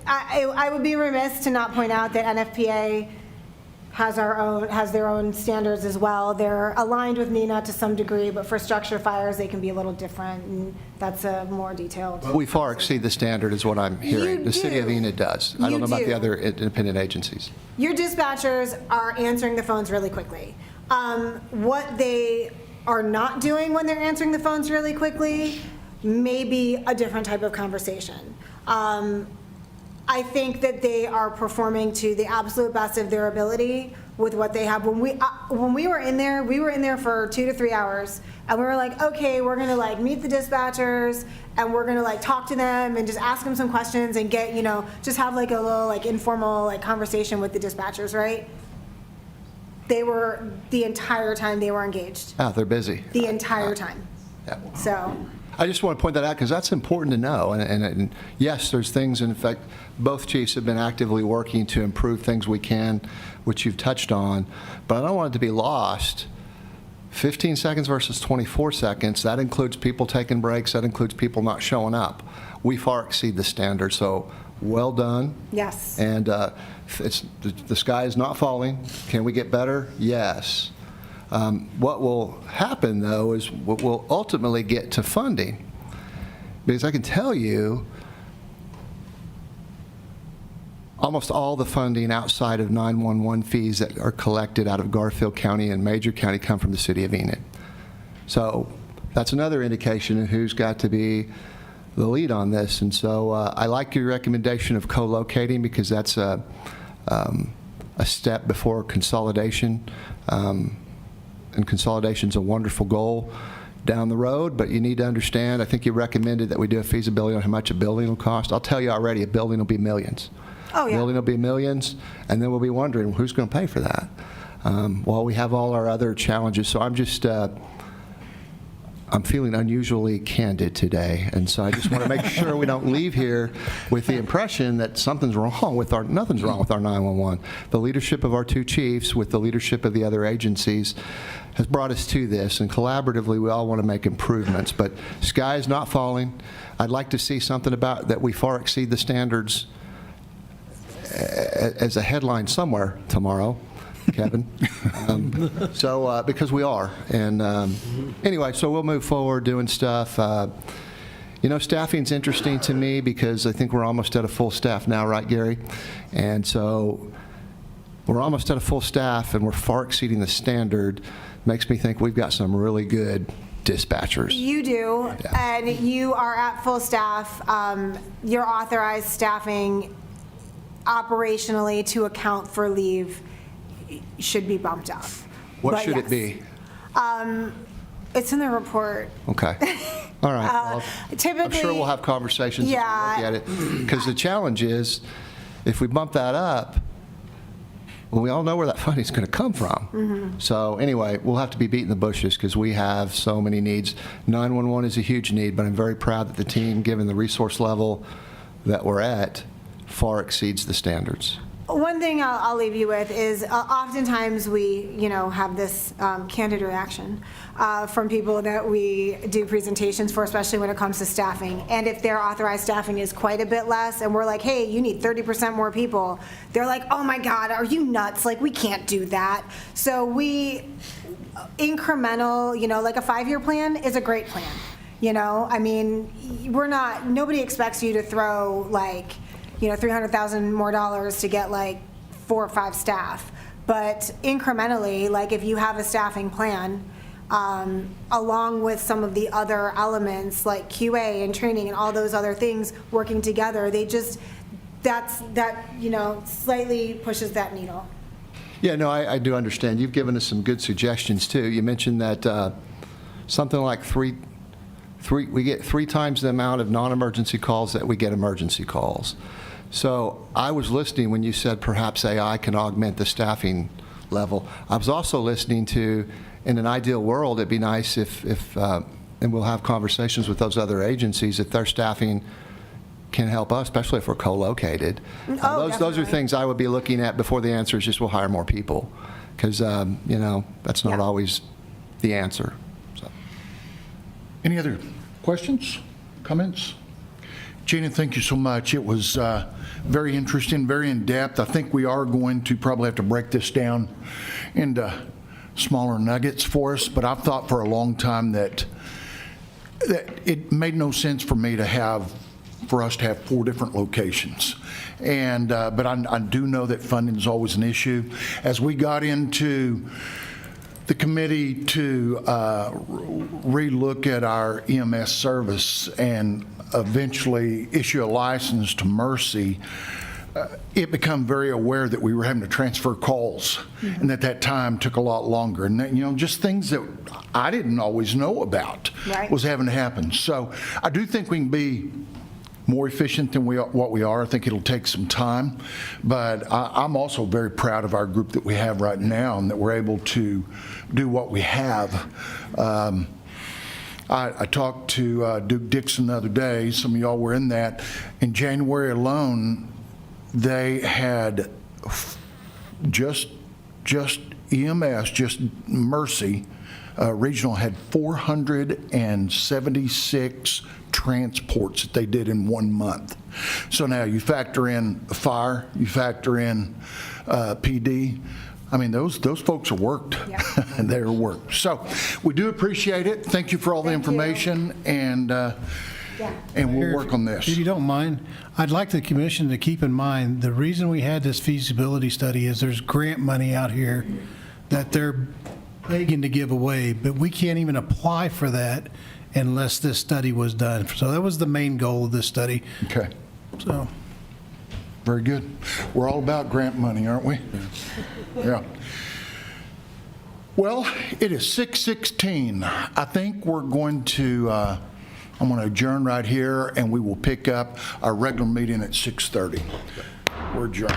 E: I would be remiss to not point out that NFPA has their own standards as well. They're aligned with NENA to some degree, but for structure fires, they can be a little different, and that's a more detailed.
C: We far exceed the standard is what I'm hearing. The city of Enid does. I don't know about the other independent agencies.
E: Your dispatchers are answering the phones really quickly. What they are not doing when they're answering the phones really quickly may be a different type of conversation. I think that they are performing to the absolute best of their ability with what they have. When we were in there for 2 to 3 hours, and we were like, okay, we're gonna like meet the dispatchers, and we're gonna like talk to them and just ask them some questions and get, just have like a little like informal like conversation with the dispatchers, right? The entire time they were engaged,
C: Oh, they're busy.
E: the entire time.
C: Yeah.
E: So,
C: I just want to point that out because that's important to know. And yes, there's things, in fact, both chiefs have been actively working to improve things we can, which you've touched on. But I don't want it to be lost. 15 seconds versus 24 seconds, that includes people taking breaks, that includes people not showing up. We far exceed the standard, so well done.
E: yes.
C: And the sky is not falling. Can we get better? Yes. What will happen, though, is we'll ultimately get to funding. Because I can tell you, almost all the funding outside of 911 fees that are collected out of Garfield County and Major County come from the city of Enid. So that's another indication of who's got to be the lead on this. And so I like your recommendation of co-locating because that's a step before consolidation. And consolidation's a wonderful goal down the road, but you need to understand, I think you recommended that we do a feasibility on how much a building will cost. I'll tell you already, a building will be millions.
E: Oh, yeah.
C: Building will be millions, and then we'll be wondering, who's going to pay for that? While we have all our other challenges. So I'm just, I'm feeling unusually candid today, and so I just want to make sure we don't leave here with the impression that nothing's wrong with our 911. The leadership of our two chiefs, with the leadership of the other agencies, has brought us to this, and collaboratively we all want to make improvements. But sky is not falling. I'd like to see something about that we far exceed the standards as a headline somewhere tomorrow. Kevin. Because we are. And anyway, so we'll move forward doing stuff. Staffing's interesting to me because I think we're almost at a full staff now, right, Gary? And so we're almost at a full staff and we're far exceeding the standard. Makes me think we've got some really good dispatchers.
E: You do,
C: Yeah.
E: and you are at full staff. Your authorized staffing operationally to account for leave should be bumped up.
C: What
E: But
C: should
E: yes.
C: it be?
E: It's in the report.
C: Okay. All right. Well, I'm
E: Typically,
C: sure we'll have conversations as we
E: Yeah.
C: look at it. Because the challenge is, if we bump that up, well, we all know where that funding's going to come from.
E: Mm-hmm.
C: So anyway, we'll have to be beating the bushes because we have so many needs. 911 is a huge need, but I'm very proud that the team, given the resource level that we're at, far exceeds the standards.
E: One thing I'll leave you with is oftentimes we, have this candid reaction from people that we do presentations for, especially when it comes to staffing. And if their authorized staffing is quite a bit less, and we're like, hey, you need 30% more people, they're like, oh my God, are you nuts? Like, we can't do that. So incremental, like a 5-year plan is a great plan. Nobody expects you to throw like, $300,000 more to get like 4 or 5 staff. But incrementally, like if you have a staffing plan, along with some of the other elements like QA and training and all those other things working together, slightly pushes that needle.
C: Yeah, no, I do understand. You've given us some good suggestions too. You mentioned that something like we get 3 times the amount of non-emergency calls that we get emergency calls. So I was listening when you said perhaps AI can augment the staffing level. I was also listening to, in an ideal world, it'd be nice if and we'll have conversations with those other agencies, if their staffing can help us, especially if we're co-located. Those are
E: definitely.
C: things I would be looking at before the answer is just we'll hire more people, because that's not
E: Yeah.
C: always the answer. So.
A: Any other questions, comments? Gina, thank you so much. It was very interesting, very in-depth. I think we are going to probably have to break this down into smaller nuggets for us, but I've thought for a long time that it made no sense for me for us to have 4 different locations. But I do know that funding is always an issue. As we got into the committee to relook at our EMS service and eventually issue a license to Mercy, it became very aware that we were having to transfer calls, and that time took a lot longer. And, that, just things that I didn't always know about
E: Right.
A: was having to happen. So I do think we can be more efficient than what we are. I think it'll take some time, but I'm also very proud of our group that we have right now and that we're able to do what we have. I talked to Duke Dixon the other day. Some of y'all were in that. In January alone, they had just EMS, just Mercy Regional had 476 transports that they did in 1 month. So now you factor in fire, you factor in PD. I mean, those folks are worked.
E: Yeah.
A: And they're worked. So we do appreciate it. Thank you for all the
E: Thank you.
A: information, and we'll work on this.
H: If you don't mind, I'd like the commission to keep in mind, the reason we had this feasibility study is there's grant money out here that they're begging to give away, but we can't even apply for that unless this study was done. So that was the main goal of this study.
A: Okay.
H: So,
A: Very good. We're all about grant money, aren't we? Yeah. Well, it is 6:16. I think we're going to, I'm going to adjourn right here, and we will pick up our regular meeting at 6:30. We're adjourned.